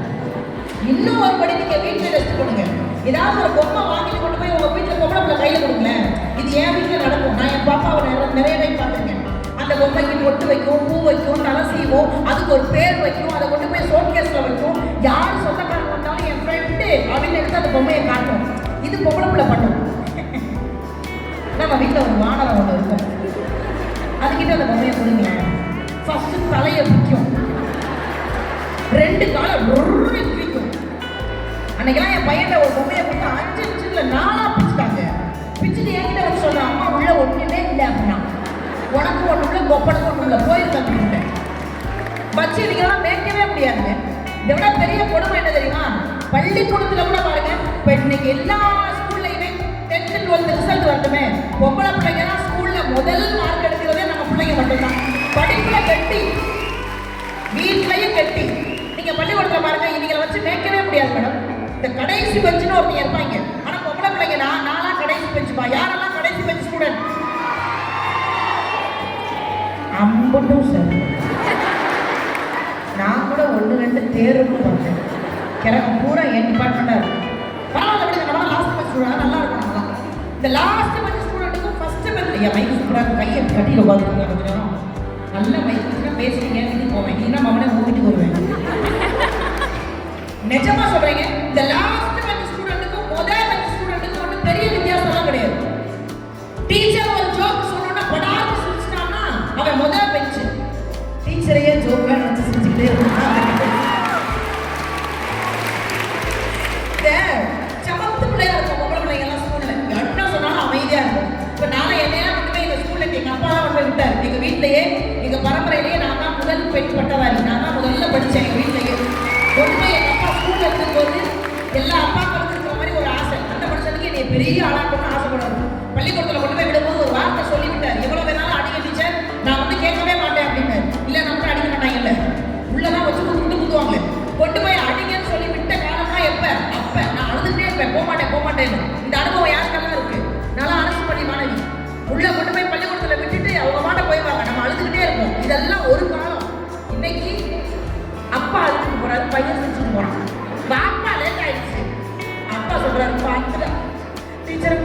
இன்னும் ஒரு படி நீங்க வீட்டில் ரெஸ்ட் பண்ணுங்க. ஏதாவது ஒரு பொம்மை வாங்கிட்டு கொண்டு போய் உங்க வீட்டில் பொம்பளை பிள்ளை கையில் கொடுங்களேன். இது என் வீட்டில் நடக்கும். நான் என் பாப்பாவை நிறைய டைம் பார்த்துருக்கேன். அந்த பொம்மைக்கு பொட்டு வைக்கும், பூ வைக்கும், தலை சீவும், அதுக்கு ஒரு பேர் வைக்கும், அதை கொண்டு போய் சோட் கேஸ்ல வைக்கும். யார் சொந்தக்காரங்க வந்தாலும் என் ஃப்ரெண்டு அப்படின்னு எடுத்து அந்த பொம்மையை காட்டும். இது பொம்பளை பிள்ளை பண்ணும். நம்ம வீட்டில் ஒரு வானரம் ஒன்று இருக்கும், அதுக்கிட்ட அந்த பொம்மையை கொடுங்க. ஃபர்ஸ்ட் தலையை பிடிக்கும், 2 காலை பிடிக்கும். அன்னைக்கெல்லாம் என் பையன் ஒரு பொம்மையை கொடுத்து 5 நிமிஷத்துல 4ஆ பிடிச்சிட்டாங்க. பிச்சுட்டு என்கிட்ட வந்து சொல்றான், அம்மா உள்ள ஒண்ணுமே இல்லை அப்படின்னா, உனக்கு ஒண்ணு உள்ள கொப்பனுக்கு ஒண்ணு உள்ள போயிருக்கேன். பச்சு இதுக்கெல்லாம் மேய்க்கவே முடியாதுங்க. இதை விட பெரிய கொடுமை என்ன தெரியுமா? பள்ளிக்கூடத்துல கூட பாருங்க, இப்போ இன்னைக்கு எல்லா ஸ்கூல்லையுமே 10th 12th ரிசல்ட் வரட்டுமே, பொம்பளை பிள்ளைங்க தான் ஸ்கூல்ல முதல் கெட்டி, வீட்லயும் கெட்டி. நீங்க பள்ளிக்கூடத்துல பாருங்க, இவங்களை வச்சு மேய்க்கவே முடியாது மேடம். இந்த கடைசி பெஞ்சுன்னு ஒருத்தங்க இருப்பாங்க. ஆனா பொம்பளை பிள்ளைங்க நான்லாம் கடைசி பெஞ்சுப்பா. யாரெல்லாம் கடைசி பெஞ்ச் ஸ்டூடெண்ட்? அம்பட்டும் சார். நான் கூட 1-2 தேர்வுன்னு பார்த்தேன். எனக்கு பூரா என் டிபார்ட்மெண்ட்டாக இருக்கும். பரவாயில்ல விடுங்க, நம்ம லாஸ்ட் பெஞ்ச் ஸ்டூடெண்ட் நல்லா இருக்கும். நம்மளாம் இந்த லாஸ்ட் பெஞ்ச் ஸ்டூடெண்ட்டுக்கும் ஃபர்ஸ்ட் பெஞ்ச் ஐயா மைக் சூப்பராக கையை கட்டியில் உட்காந்துருக்கீங்க கொஞ்சம் நேரம். நல்ல மைக் பேசுறீங்க, வீட்டுக்கு போவேன். இல்லைன்னா மகனே உங்க வீட்டுக்கு வருவேன். நிஜமா சொல்றீங்க, இந்த லாஸ்ட் பெஞ்ச் ஸ்டூடெண்ட்டுக்கும் முதல் பெஞ்ச் ஸ்டூடெண்ட்டுக்கும் ஒன்றும் பெரிய வித்தியாசம்லாம் கிடையாது. டீச்சர் ஒரு ஜோக் சொன்னோன்னா படார்னு சிரிச்சிட்டான்னா அவன் முதல் பெஞ்ச். டீச்சரையே ஜோக் நினைச்சு சிரிச்சுக்கிட்டே இருந்தான். சமத்து பிள்ளையா இருக்கும் பொம்பளை பிள்ளைங்க எல்லாம் ஸ்கூல்ல என்ன சொன்னாலும் அமைதியா இருக்கும். இப்ப நானும் என்னையெல்லாம் கொண்டு போய் எங்க ஸ்கூல்ல எங்க அப்பா தான் கொண்டு போய் விட்டாரு. எங்க வீட்லயே எங்க பரம்பரையிலேயே நான் தான் முதல் பெண் பட்டதாரி. நான் தான் முதல்ல படிச்சேன் எங்க வீட்லயே. கொண்டு போய் எங்க அப்பா ஸ்கூல்ல இருக்கும்போது எல்லா அப்பாக்களுக்கும் இருக்கிற மாதிரி ஒரு ஆசை. அந்த மனுஷனுக்கு என்னை பெரிய ஆளாக்கணும்னு ஆசைப்படுவாரு. பள்ளிக்கூடத்துல கொண்டு போய் விடும்போது ஒரு வார்த்தை சொல்லி விட்டார், எவ்வளவு வேணாலும் அடிக்க டீச்சர், நான் வந்து கேட்கவே மாட்டேன் அப்படின்னு. இல்ல நம்ம அடிக்க மாட்டாங்கல்ல, உள்ளதான் வச்சு குத்து குத்துவாங்க. கொண்டு போய் அடிங்கன்னு சொல்லி விட்ட காலம்லாம் எப்ப? அப்ப நான் அழுதுட்டே இருப்பேன், போமாட்டேன்னு. இந்த அனுபவம் யாருக்கெல்லாம் இருக்கு? நல்லா அரசு பள்ளி மாணவி உள்ள கொண்டு போய் பள்ளிக்கூடத்துல விட்டுட்டு அவங்க மாட்ட போயிடுவாங்க, நம்ம அழுதுகிட்டே இருப்போம். இதெல்லாம் ஒரு காலம். இன்னைக்கு அப்பா அழுதுட்டு போறாரு, பையன் செஞ்சுட்டு போறான். அப்பா லேட் ஆயிடுச்சு, அப்பா சொல்றாரு பார்த்துட்டா டீச்சரை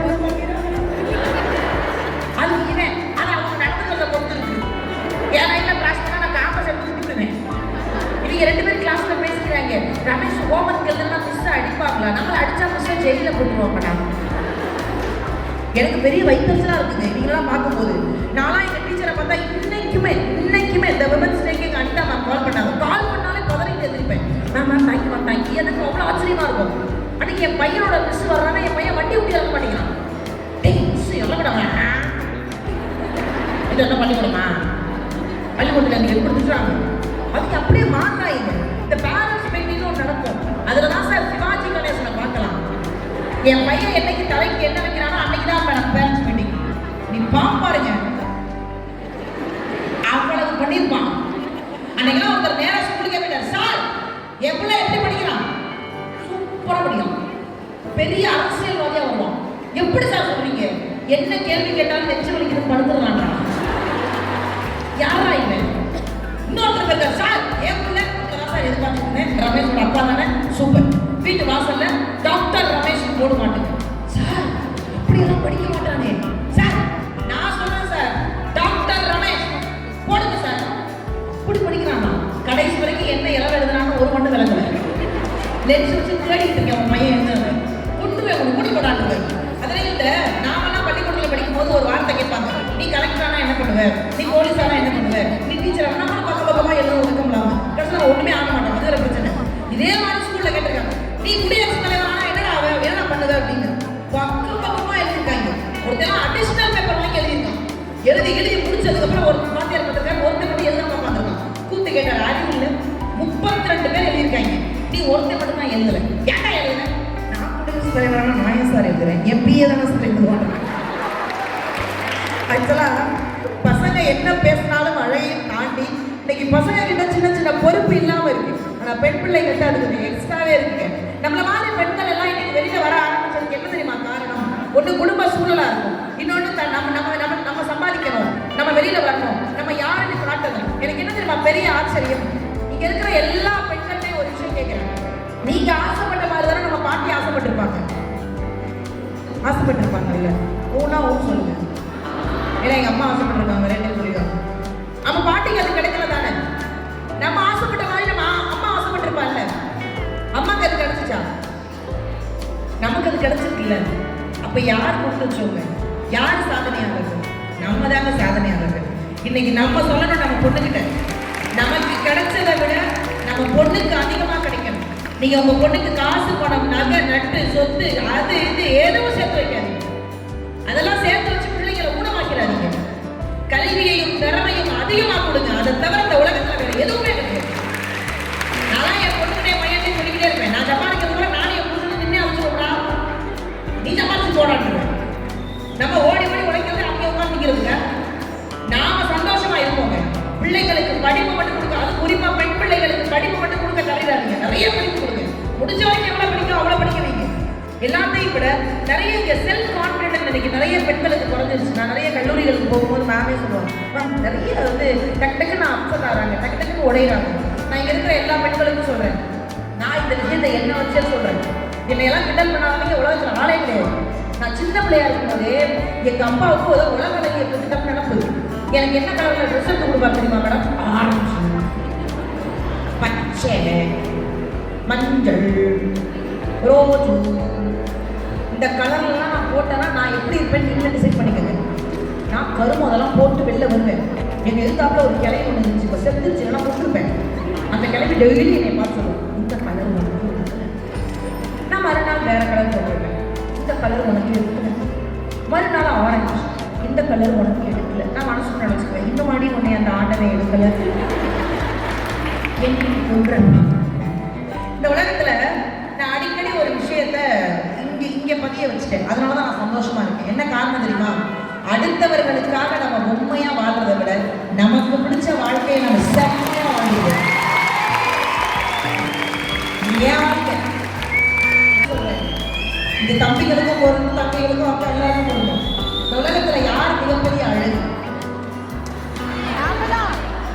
அது இவன். ஆனா அவங்க நடந்துக்கிறத பொறுத்து இருக்கு. என் லைன்ல கிளாஸ் பண்ணா நான் காம்பஸ் எடுத்து திட்டுவேன். இவங்க 2 பேரும் கிளாஸ்ல பேசிக்கிறாங்க, ரமேஷ் ஹோம்ஒர்க் எழுதுனா மிஸ் அடிப்பாங்களா? நம்மள அடிச்சா மிஸ் ஜெயில போட்டுருவாங்கடா. எனக்கு பெரிய வைத்தறிச்சலா இருக்குங்க இவங்கெல்லாம் பார்க்கும்போது. நான்லாம் எங்க டீச்சரை பார்த்தா இன்னைக்குமே இந்த விமன்ஸ் டேக்கு எங்க அனிதா மேம் கால் பண்ணாங்க. கால் பண்ணாலே பதறிட்டு எழுந்திருப்பேன். Ma'am thank you. எனக்கு அவ்வளோ ஆச்சரியமா இருக்கும். அன்னைக்கு என் பையனோட மிஸ் வர்றானா, என் பையன் வண்டி விட்டு இறங்க மாட்டேங்கிறான். டேய் மிஸ் எவ்வளோ இது என்ன பள்ளிக்கூடமா? பள்ளிக்கூடத்தில் அங்கே எப்படி திட்டுறாங்க? அதுக்கு அப்படியே மாறாங்க. இந்த பேரண்ட்ஸ் மீட்டிங்னு ஒன்று நடக்கும். அதில் தான் சார் சிவாஜி கணேசனை பார்க்கலாம். என் பையன் என்னைக்கு தலைக்கு என்ன வைக்கிறானோ அன்னைக்கு தான் எனக்கு பேரண்ட்ஸ் மீட்டிங். நீ பாருங்க, அவ்வளவு பண்ணியிருப்பான். அன்னைக்கெல்லாம் ஒருத்தர் நேரம் ஸ்கூலுக்கே போயிட்டார். சார் என் பிள்ளை எப்படி படிக்கிறான்? சூப்பராக படிக்கிறான், பெரிய அரசியல்வாதியாக வருவான். எப்படி சார் சொல்றீங்க? என்ன கேள்வி கேட்டாலும் நெச்சு வலிக்கிறது படுத்துடலான்றா. யாரா இல்லை? இன்னொருத்தர் இருக்கார், சார் என் பிள்ளை சார் எதிர்பார்த்துருந்தேன், ரமேஷோட அப்பா தானே, சூப்பர். வீட்டு வாசல்ல டாக்டர் ரமேஷ் போட மாட்டேங்க. சார் அப்படியெல்லாம் படிக்க மாட்டானே. சார் நான் சொல்றேன் சார், டாக்டர் ரமேஷ் போடுங்க சார். அப்படி படிக்கிறானா? கடைசி வரைக்கும் என்ன இளவு எழுதுனான்னு ஒரு மட்டும் விளக்கல. லென்ஸ் வச்சு தேடிட்டு இருக்கேன் உன் பையன் என்ன கொண்டு போய் உனக்கு முடி போடாட்டு. அதில் இந்த நாமெல்லாம் பள்ளிக்கூடத்தில் படிக்கும் போது ஒரு வார்த்தை கேட்பாங்க, நீ கலெக்டரானா என்ன பண்ணுவ, நீ போலீஸானா என்ன பண்ணுவ, நீ டீச்சர் நம்மளும் பக்கமாக எழுத ஒதுக்கம் இல்லாமல் கடைசியில் ஒன்றுமே ஆக மாட்டோம். அது ஒரு பிரச்சனை. இதே மாதிரி ஸ்கூலில் கேட்டிருக்காங்க, நீ குடியரசுத் தலைவரானா என்னடா அவன் என்ன பண்ணுவ அப்படின்னு பக்கமாக எழுதியிருக்காங்க. ஒருத்தர் அடிஷனல் பேப்பர் வாங்கி எழுதியிருக்கான். எழுதி முடிச்சதுக்கப்புறம் ஒரு வாத்தியார் பார்த்துருக்காரு, ஒருத்தர் மட்டும் எழுதாம பார்த்துருக்கான். கூத்து கேட்டார், அறிவு 32 பேர் எழுதியிருக்காங்க, நீ ஒருத்தர் மட்டும் தான் எழுதலை. ஏன்டா எழுதுன? நான் குடியரசுத் தலைவரானா நான் ஏன் சார் எழுதுறேன், என் பிஏ தானே சார் எழுதுவாங்க. ஆக்சுவலாக பசங்க என்ன பேசினாலும் அழையும் தாண்டி இன்னைக்கு பசங்க கிட்ட சின்ன பொறுப்பு இல்லாமல் இருக்கு. ஆனால் பெண் பிள்ளைகிட்ட அதுக்கு எக்ஸ்ட்ராவே இருக்குங்க. நம்மள மாதிரி பெண்கள் எல்லாம் இன்னைக்கு வெளியில வர ஆரம்பிச்சதுக்கு என்ன தெரியுமா காரணம்? ஒன்று குடும்ப சூழலா இருக்கும், இன்னொன்று நம்ம சம்பாதிக்கணும், நம்ம வெளியில வரணும், நம்ம யாருன்னு காட்டணும். எனக்கு என்ன தெரியுமா பெரிய ஆச்சரியம்? இங்க இருக்கிற எல்லா பெண்கள்டையும் ஒரு விஷயம் கேட்கிறேன். நீங்க ஆசைப்பட்ட மாதிரி தானே நம்ம பாட்டி ஆசைப்பட்டிருப்பாங்க இல்ல? ஊனா சொல்லுங்க. ஏன்னா எங்க அம்மா ஆசைப்பட்டிருக்காங்க, 2 சொல்லிடுவாங்க. நம்ம பாட்டிக்கு அது கிடைக்கல தானே. நம்ம ஆசைப்பட்ட மாதிரி நம்ம அம்மா ஆசைப்பட்டிருப்பாங்கல்ல, அம்மாக்கு அது கிடைச்சிச்சா? நமக்கு அது கிடைச்சிருக்குல்ல. அப்ப யார் கொடுத்து வச்சோங்க? யார் சாதனையாளர்கள்? நம்ம தாங்க சாதனையாளர்கள். இன்னைக்கு நம்ம சொல்லணும் நம்ம பொண்ணுகிட்ட, நமக்கு கிடைச்சதை விட நம்ம பொண்ணுக்கு அதிகமா கிடைக்கணும். நீங்க உங்க பொண்ணுக்கு காசு, பணம், நகை, நட்டு, சொத்து, அது இது எதுவும் சேர்த்து வைக்காதீங்க. அதெல்லாம் சேர்த்து வச்சு பிள்ளைங்களை ஊனமாக்கிறாதீங்க. கல்வியையும் திறமையும் அதிகமா கொடுங்க. அதை தவிர இந்த உலகத்துல வேற எதுவுமே கிடையாது. நான் என் பொண்ணுடைய பையன் சொல்லிக்கிட்டே இருப்பேன், நான் சம்பாதிக்கிறது கூட நானும் என் பொண்ணு நின்று அமைச்சு விடுறா, நீ சம்பாதிச்சு போடான்னு. நம்ம ஓடி உழைக்கிறது அவங்க உட்காந்துக்கிறதுங்க. நாம சந்தோஷமா இருப்போங்க. பிள்ளைகளுக்கு படிப்பு மட்டும் கொடுக்க, அது குறிப்பா பெண் பிள்ளைகளுக்கு படிப்பு மட்டும் கொடுக்க தவறாதீங்க. நிறைய படிப்பு கொடுங்க. முடிஞ்ச வரைக்கும் எவ்வளவு படிக்கும் அவ்வளவு படிக்க வைங்க. எல்லாத்தையும் விட நிறைய இங்க செல்ஃப் கான்பிடன்ஸ் இன்னைக்கு நிறைய பெண்களுக்கு குறைஞ்சிருச்சு. நான் நிறைய கல்லூரிகளுக்கு போகும்போது மேமே சொல்லுவாங்க, மேம் நிறைய வந்து டக்கு டக்குன்னு அப்செட் ஆகிறாங்க, டக்கு டக்குன்னு உடையிறாங்க. நான் இங்க இருக்கிற எல்லா பெண்களுக்கும் சொல்றேன், நான் இந்த விஷயத்தை என்ன வச்சே சொல்றேன், என்னையெல்லாம் கிண்டல் பண்ணாதீங்க, உலகத்துல ஆளே கிடையாது. நான் சின்ன பிள்ளையா இருக்கும்போதே எங்க அப்பாவுக்கு ஒரு உலக அழகிய புத்தகம் நடப்பு. எனக்கு என்ன கலர்ல ட்ரெஸ் எடுத்து கொடுப்பாரு தெரியுமா மேடம்? ஆரஞ்சு, பச்சை, மஞ்சள், ரோஜு, இந்த கலர்லாம் நான் போட்டேன்னா நான் எப்படி இருப்பேன் நீங்களே டிசைட் பண்ணிக்கங்க. நான் கரும்பு அதெல்லாம் போட்டு வெளில வருவேன். எங்க எதிர்த்தாப்புல ஒரு கிளை ஒன்று இருந்துச்சு, இப்போ செத்துருச்சுன்னா போட்டுருப்பேன். அந்த கிளம்பி டெய்லி என்னை பார்த்து சொல்லுவோம், இந்த கலர் உனக்கு இருக்குது. நான் மறுநாள் வேற கலர் போட்டுருவேன், இந்த கலர் உனக்கு எடுக்கல. மறுநாள் ஆரஞ்சு, இந்த கலர் உனக்கு எடுக்கல. நான் மனசுக்கு நினச்சிக்குவேன், இந்த மாதிரி உன்னை அந்த ஆண்டனை எடுக்கல என்று சொல்றேன். இந்த உலகத்துல நான் அடிக்கடி ஒரு விஷயத்த இங்க பதிய வச்சுட்டேன். அதனாலதான் நான் சந்தோஷமா இருக்கேன். என்ன காரணம் தெரியுமா? அடுத்தவர்களுக்காக நம்ம உண்மையா வாழ்றதை விட நமக்கு பிடிச்ச வாழ்க்கையை நம்ம செம்மையா வாழ்ந்துருவோம். ஏன் வாழ்க்கை சொல்றேன், இந்த தம்பிகளுக்கும் பொருந்தும், தம்பிகளுக்கும் அப்பா எல்லாருக்கும் பொருந்தும். இந்த உலகத்துல யார் மிகப்பெரிய அழகு?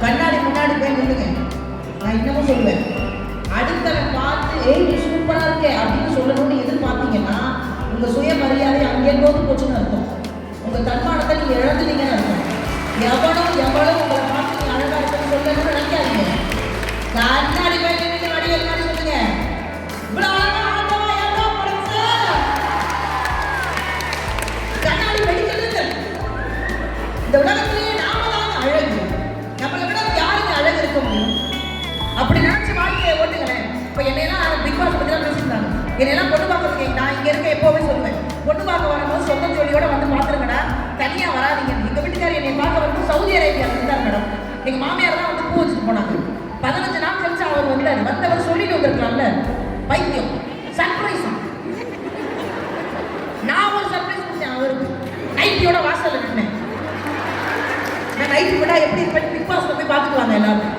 கண்ணாடி முன்னாடி போய் நின்னுங்க. நான் இன்னமும் சொல்லுவேன், அடுத்தவன் பார்த்து ஏய் நீ சூப்பரா இருக்கே அப்படின்னு சொல்லணும்னு எதிர்பார்த்தீங்கன்னா உங்க சுயமரியாதை அங்கே நோக்கி போச்சுன்னு அர்த்தம். உங்க தன்மானத்தை நீங்க இழந்துட்டீங்கன்னு அர்த்தம். எவ்வளவு உங்களை பார்த்து நீ அழகா இருக்குன்னு சொல்லணும்னு நினைக்காதீங்க. கண்ணாடி போய் நின்று வடி எல்லாரும் சொல்லுங்க, இவ்வளவு அழகா ஆண்டவா எவ்வளோ படைச்ச. கண்ணாடி வெடிக்கிறது. இந்த உலகத்திலேயே நாம தான் அழகு. நம்மளை விட யாருக்கு அழகு இருக்க முடியும்? அப்படி நினைச்சு வாழ்க்கையை ஓட்டுங்களேன். இப்போ என்னையெல்லாம் பிக் பாஸ் பற்றி தான் பேசியிருந்தாங்க. என்னையெல்லாம் பொண்ணு பார்க்கறதுக்கு நான் இங்கே இருக்க எப்போவுமே சொல்லுவேன், பொண்ணு பார்க்க வரும்போது சொந்த ஜோலியோட வந்து பார்த்துருங்கடா, தனியாக வராதிங்க. எங்கள் வீட்டுக்காரர் என்னை பார்க்க வரும்போது சவுதி அரேபியா இருந்தார் மேடம். எங்கள் மாமியார் தான் வந்து பூ வச்சுட்டு போனாங்க. 15 நாள் கழிச்சு அவர் வந்தார். வந்தவர் சொல்லிட்டு வந்திருக்கலாம்ல, பைத்தியம் சர்ப்ரைஸ். நான் ஒரு சர்ப்ரைஸ் கொடுத்தேன் அவருக்கு. நைட்டியோட வாசல்ல நின்னேன். நான் நைட்டு விட எப்படி இருப்பேன் பிக் பாஸ்ல போய் பார்த்துட்டு வாங்க எல்லாரும்.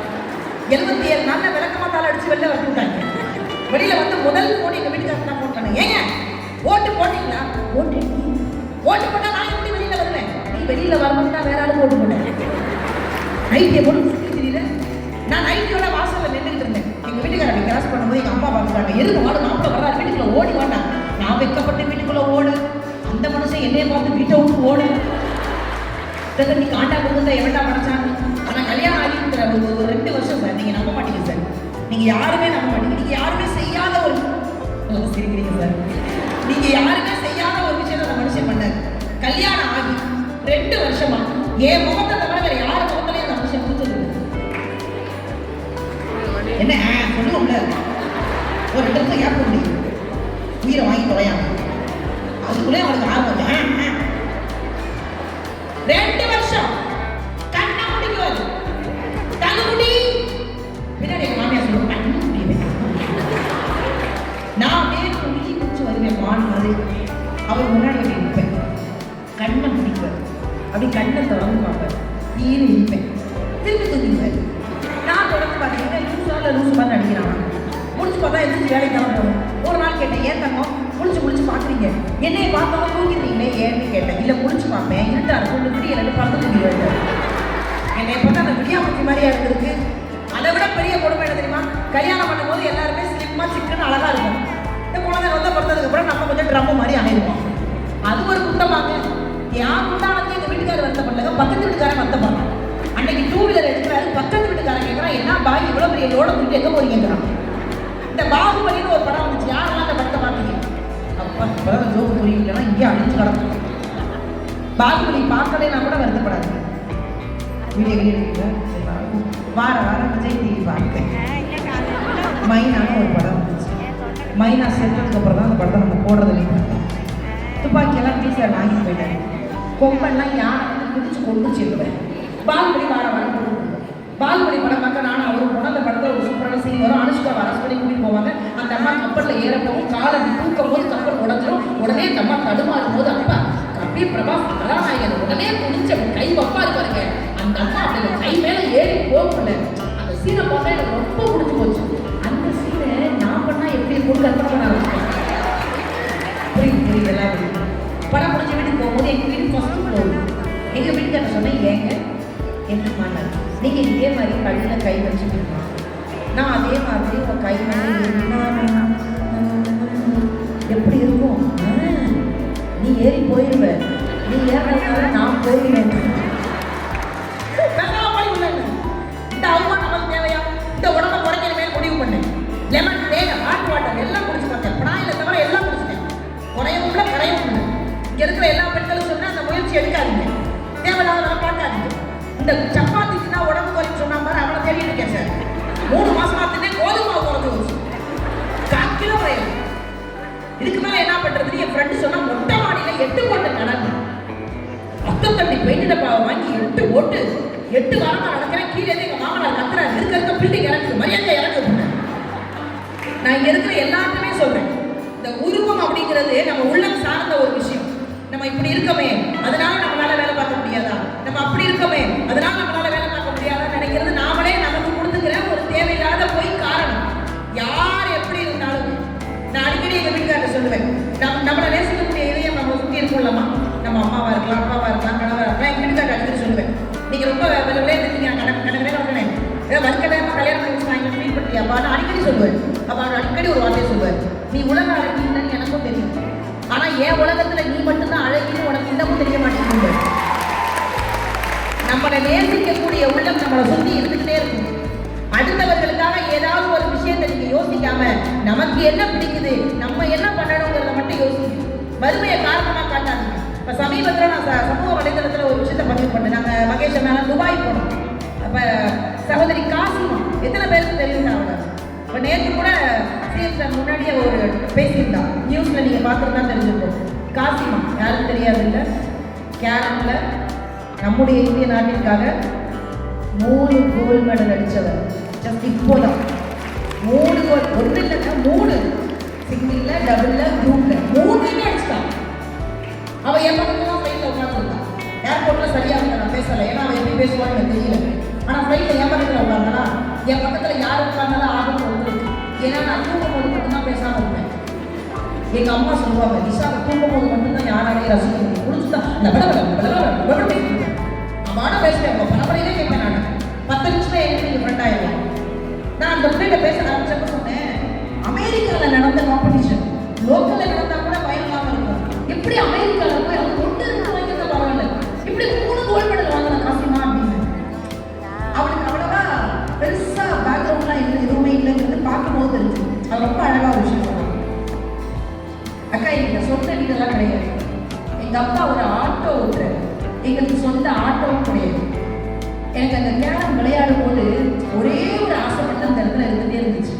77 நாள்ல விளக்கமாத்தால அடிச்சு வெளில வந்து விட்டாங்க. வெளியில வந்து முதல் போட்டு எங்க வீட்டுக்காரர் தான் ஃபோன் பண்ணேன், ஏங்க ஓட்டு போட்டீங்களா? ஓட்டு போட்டா நான் எப்படி வெளியில வருவேன்? நீ வெளியில வரணும்னா வேற ஆளுக்கு ஓட்டு போட்டேன். நைட்டியை போட்டு சுற்றி தெரியல. நான் நைட்டியோட வாசல்ல நின்றுட்டு இருந்தேன். எங்க வீட்டுக்காரர் கிராஸ் பண்ணும்போது எங்க அம்மா பார்த்துட்டாங்க, எதுக்கு வாடு மாப்பிள்ள வர்றாரு வீட்டுக்குள்ள ஓடி வாண்டாங்க. நான் வைக்கப்பட்டு வீட்டுக்குள்ள ஓடு, அந்த மனுஷன் என்னைய பார்த்து வீட்டை விட்டு ஓடு. நீ காண்டா கொடுத்தா எவன்டா படைச்சாங்க. ஆனா கல்யாணம் ஆகிங்கிற ஒரு 2 வருஷம் சார், நீங்க நம்ப மாட்டீங்க சார். நீங்க யாருமே நம்ப மாட்டீங்க. நீங்க யாருமே செய்யாத ஒரு சிரிக்கிறீங்க சார். நீங்க யாருமே செய்யாத ஒரு விஷயத்தை அந்த மனுஷன் பண்ணாரு. கல்யாணம் ஆகி 2 வருஷமா என் முகத்தை தவிர வேற யார முகத்திலையும் அந்த மனுஷன் கொடுத்தது என்ன சொல்லுவோம்ல, ஒரு 2 வருஷம் ஏற்ப முடியும் உயிரை வாங்கி தொலையாம. அதுக்குள்ளே அவனுக்கு ஆர்வம். 2 வருஷம் கண்ண முடிக்குவது தகுமுடி. பின்னாடி எங்க மாமியார் சொல்லுவாங்க, கண்ணு முடியவே. நான் அப்படியே குடிச்சு குடிச்சு வருவேன் மான் மாதிரி. அவர் முன்னாடி அப்படி இருப்பேன், கண்ணை முடிக்குவேன். அப்படி கண்ணை தொடர்ந்து பார்ப்பேன், நீர் இருப்பேன், திருப்பி தூங்கிடுவேன். நான் தொடர்ந்து பார்த்தீங்கன்னா லூசு மாதிரி நடிக்கிறான். முடிச்சு பார்த்தா எதிர்த்து வேலைக்கெல்லாம் போகணும். ஒரு நாள் கேட்டேன், ஏன் தங்கம் முடிச்சு பார்க்குறீங்க, என்னையை பார்த்தாலும் தூங்கிடுறீங்களே ஏன்னு கேட்டேன். இல்லை முடிச்சு பார்ப்பேன், இருட்டா இருக்கும், விடியல பறந்து தூங்கிடுவேன். என்னை பார்த்தா அந்த விடியாமத்தி மாதிரியா இருந்திருக்கு. அதை விட பெரிய கொடுமை என்ன தெரியுமா? கல்யாணம் பண்ணும்போது எல்லாருமே ஸ்லிம்மா சிக்கன்னு அழகா இருக்கும். இந்த குழந்தை வந்து பிறந்ததுக்கு அப்புறம் நம்ம கொஞ்சம் ட்ரம்மு மாதிரி ஆயிடுவோம். அது ஒரு குற்றமாங்க. யார் குண்டானது எங்கள் வீட்டுக்காரர் வருத்தப்படல, பக்கத்து வீட்டுக்காரன் வருத்தப்படுறான். அன்னைக்கு 2 வீலர் எடுக்கிறாரு, பக்கத்து வீட்டுக்காரன் கேட்குறான், என்ன பாய் இவ்வளோ பெரிய லோட தூக்கிட்டு எங்கே போறீங்கிறான். இந்த பாகுபலின்னு ஒரு படம் வந்துச்சு, யாரெல்லாம் அந்த படத்தை பார்த்தீங்க? அப்பா இப்போதான் ஜோக்கு புரியுங்களா, இங்கே அழிஞ்சு கிடக்கும். பாகுபலி பார்க்கலைன்னா கூட வருத்தப்படாது. வீடியோ வாரம் விஜய் டிவி பார்த்தேன். மைனான்னு ஒரு படம் வந்துச்சு. மைனா செஞ்சதுக்கு அப்புறம் தான் அந்த படத்தை நம்ம போடுறது இல்லைங்க. துப்பாக்கியெல்லாம் டீச்சர் வாங்கிட்டு போயிட்டாங்க. கொம்பெல்லாம் யாரை வந்து குடிச்சு கொண்டு செல்லுவேன். பாகுபலி வாரம் போட்டு பாகுபலி படம் பார்க்க நானும் அவரும் போனால் அந்த படத்தில் ஒரு சூப்பரான சீன் வரும். அனுஷ்கா அரசு பண்ணி கூட்டிட்டு போவாங்க. அந்த அம்மா கப்பலில் ஏறப்பவும் காலை தூக்கும் போது கப்பல் உடஞ்சிரும். உடனே அந்த அம்மா தடுமாறும் போது அப்பா கபீர் பிரபாஸ் கதாநாயகன் உடனே குடிச்ச கை வப்பா இருப்பாருங்க, அந்த அம்மா அப்படி கை மேல ஏறி போகல. அந்த சீனை பார்த்தா எனக்கு ரொம்ப பிடிச்சி போச்சு. அந்த சீனை நான் பண்ணா எப்படி இருக்கும் கற்பனை பண்ண ஆரம்பிச்சேன். புரியுது எல்லாரும். படம் முடிஞ்ச வீட்டுக்கு போகும்போது எங்கள் வீட்டுக்கு ஃபர்ஸ்ட் ஃப்ளோர். எங்கள் வீட்டுக்கு சொன்னேன், ஏங்க என்னம்மா நீங்கள் இதே மாதிரி கல்லில் கை வச்சுக்கணுமா? நான் அதே மாதிரி உங்கள் கை மேலே எப்படி இருக்கும்? நீ ஏறி போயிடுவ, நீ ஏறதுனால நான் போயிடுவேன். இந்த அவமானம் நமக்கு தேவையா? இந்த உடம்பை குறைக்கணுமே முடிவு பண்ணேன். லெமன், தேன், ஹாட் வாட்டர் எல்லாம் குடிச்சு பார்த்தேன். பிராயில தவிர எல்லாம் குடிச்சிட்டேன். குறையவும் இல்லை, கரையவும் இல்லை. இங்கே இருக்கிற எல்லா பெண்களும் சொன்னால் அந்த முயற்சி எடுக்காதீங்க, தேவையில்லாத பார்க்காதீங்க. இந்த சப்பாத்தி தின்னா உடம்பு குறைச்சு சொன்னா மாதிரி அவளை தேடிட்டு இருக்கேன் சார். 3 மாசமா தின்னே கோதுமை குறைஞ்சு போச்சு, 4 கிலோ குறையும். இதுக்கு மேலே என்ன பண்ணுறது? என் ஃப்ரெண்டு சொன்னா மொட்டை மாடியில் 8 போட்டு நடந்து 10 தண்ணி பெயிண்ட் டப்பாவை வாங்கி 8 ஓட்டு 8 வாரமாக நடக்கிறேன். கீழே எங்கள் மாமனார் கத்துறாரு, இருக்க பில்டிங் இறக்குது, மரியாதை இறக்குது. நான் இங்கே இருக்கிற எல்லாருக்குமே சொல்கிறேன், இந்த உருவம் அப்படிங்கிறது நம்ம உள்ளம் சார்ந்த ஒரு விஷயம். நம்ம இப்படி இருக்கமே அதனால நம்மளால வேலை பார்க்க முடியாதா, நம்ம அப்படி இருக்கமே அதனால நம்மளால வேலை பார்க்க முடியாதான்னு நினைக்கிறது நாமளே நமக்கு கொடுத்துக்கிற ஒரு தேவையில்லாத போய் காரணம். யார் எப்படி இருந்தாலும் நான் அடிக்கடி எங்கள் வீட்டுக்காரர் சொல்லுவேன், நம்மளை நேசிக்கக்கூடிய இதயம் நம்ம சுற்றி இருக்கலாமா, நம்ம அம்மாவா இருக்கலாம், அப்பாவா இருக்கலாம், கணவராக இருக்கலாம். எங்கள் வீட்டுக்காரர் அடிக்கடி சொல்லுவேன், நீங்கள் ரொம்ப விளையாட்டு இருக்கீங்க, கடற்கரை வரேன் வர்க்கடையமாக கல்யாணம் பண்ணி நான் ஃபீல் பண்ணியாப்பா. நான் அடிக்கடி சொல்லுவேன். அப்போ அவர் அடிக்கடி ஒரு வார்த்தையை சொல்லுவார், நீ உலக அழகின்னு எனக்கும் தெரியும், ஆனால் என் உலகத்தில் நீ மட்டும்தான் அழகின்னு உனக்கு இன்னமும் தெரிய மாட்டேங்குது. நம்மளை நேசிக்கக்கூடிய உள்ளம் நம்மளை சுற்றி இருந்துகிட்டே இருக்கும். அடுத்தவர்களுக்காக ஏதாவது ஒரு விஷயத்தை நீங்கள் யோசிக்காம நமக்கு என்ன பிடிக்குது, நம்ம என்ன பண்ணணுங்கிறத மட்டும் யோசிக்கணும். வறுமையை காரணமாக காட்டாங்க. இப்போ சமீபத்தில் நான் சமூக வலைதளத்தில் ஒரு விஷயத்தை பதிவு பண்ணேன். நாங்கள் மகேஷ் மேலே துபாய் போனோம். அப்போ சகோதரி காசிமா எத்தனை பேருக்கு தெரியும் அவளை? இப்போ நேற்று கூட சிஎம் சார் முன்னாடியே ஒரு பேசியிருந்தா, நியூஸில் நீங்கள் பார்த்துட்டு தான் தெரிஞ்சுருக்கோம். காசிமா யாரும் தெரியாது இல்லை, கேரமில் நம்முடைய இந்திய நாட்டிற்காக 3 கோல்டு மெடல் அடித்தவர். ஜஸ்ட் இப்போதான் 3 கோல், 1 இல்லைன்னா 3, சிங்கிளில், டபுளில், குரூப்பில் 3மே அடிச்சிட்டான். அவள் என் பக்கத்தில் தான் ஃப்ளைட்டில் உட்காந்துருந்தான். ஏர்போர்ட்டில் சரியாக இருக்க நான் பேசலை, ஏன்னா அவள் எப்படி பேசுவான்னு எனக்கு தெரியல. ஆனால் ஃப்ளைட்டில் என் பக்கத்தில் உட்காந்தானா, என் பக்கத்தில் யார் உட்கார்ந்தாலும் ஆர்வம் வந்துருக்கு. ஏன்னா நான் தூங்கும் போது மட்டும்தான் பேசாமல் இருப்பேன். எங்கள் அம்மா சொல்லுவாங்க, நிஷாவை தூங்கும் போது மட்டும்தான் யாராலையும் ரசிக்க முடியும், முடிச்சுதான் அவனை பேசுவேன். உங்கள் பரம்பரையிலே கேட்பேன். நான் 10 நிமிஷம் எங்களுக்கு ஃப்ரெண்ட் ஆகிடலாம். நான் அந்த பிள்ளைகிட்ட பேச ஆரம்பிச்சப்ப சொன்னேன், அமெரிக்காவில் நடந்த காம்படிஷன் லோக்கலில் நடந்தால் கூட பயம் இல்லாமல் இருக்கும், எப்படி அமெரிக்காவில் போய் அவங்க கொண்டு இருந்து வாங்கியிருந்த பரவாயில்ல, இப்படி 3 கோல்டு மெடல் வாங்கின காசிமா அப்படின்னு. அவளுக்கு அவ்வளவா பெருசாக பேக்ரவுண்ட்லாம் எதுவுமே இல்லைங்கிறது பார்க்கும்போது தெரிஞ்சு அது ரொம்ப அழகாக ஒரு விஷயம் சொன்னாங்க. அக்கா எங்கள் சொந்த வீடெல்லாம் கிடையாது, எங்கள் அப்பா ஒரு ஆட்டோ ஓட்டுறாரு, எங்களுக்கு சொந்த ஆட்டோவும் கிடையாது. எனக்கு அந்த கேரம் விளையாடும் போது ஒரே ஒரு ஆசைப்பட்டு அந்த இடத்துல இருந்துகிட்டே இருந்துச்சு,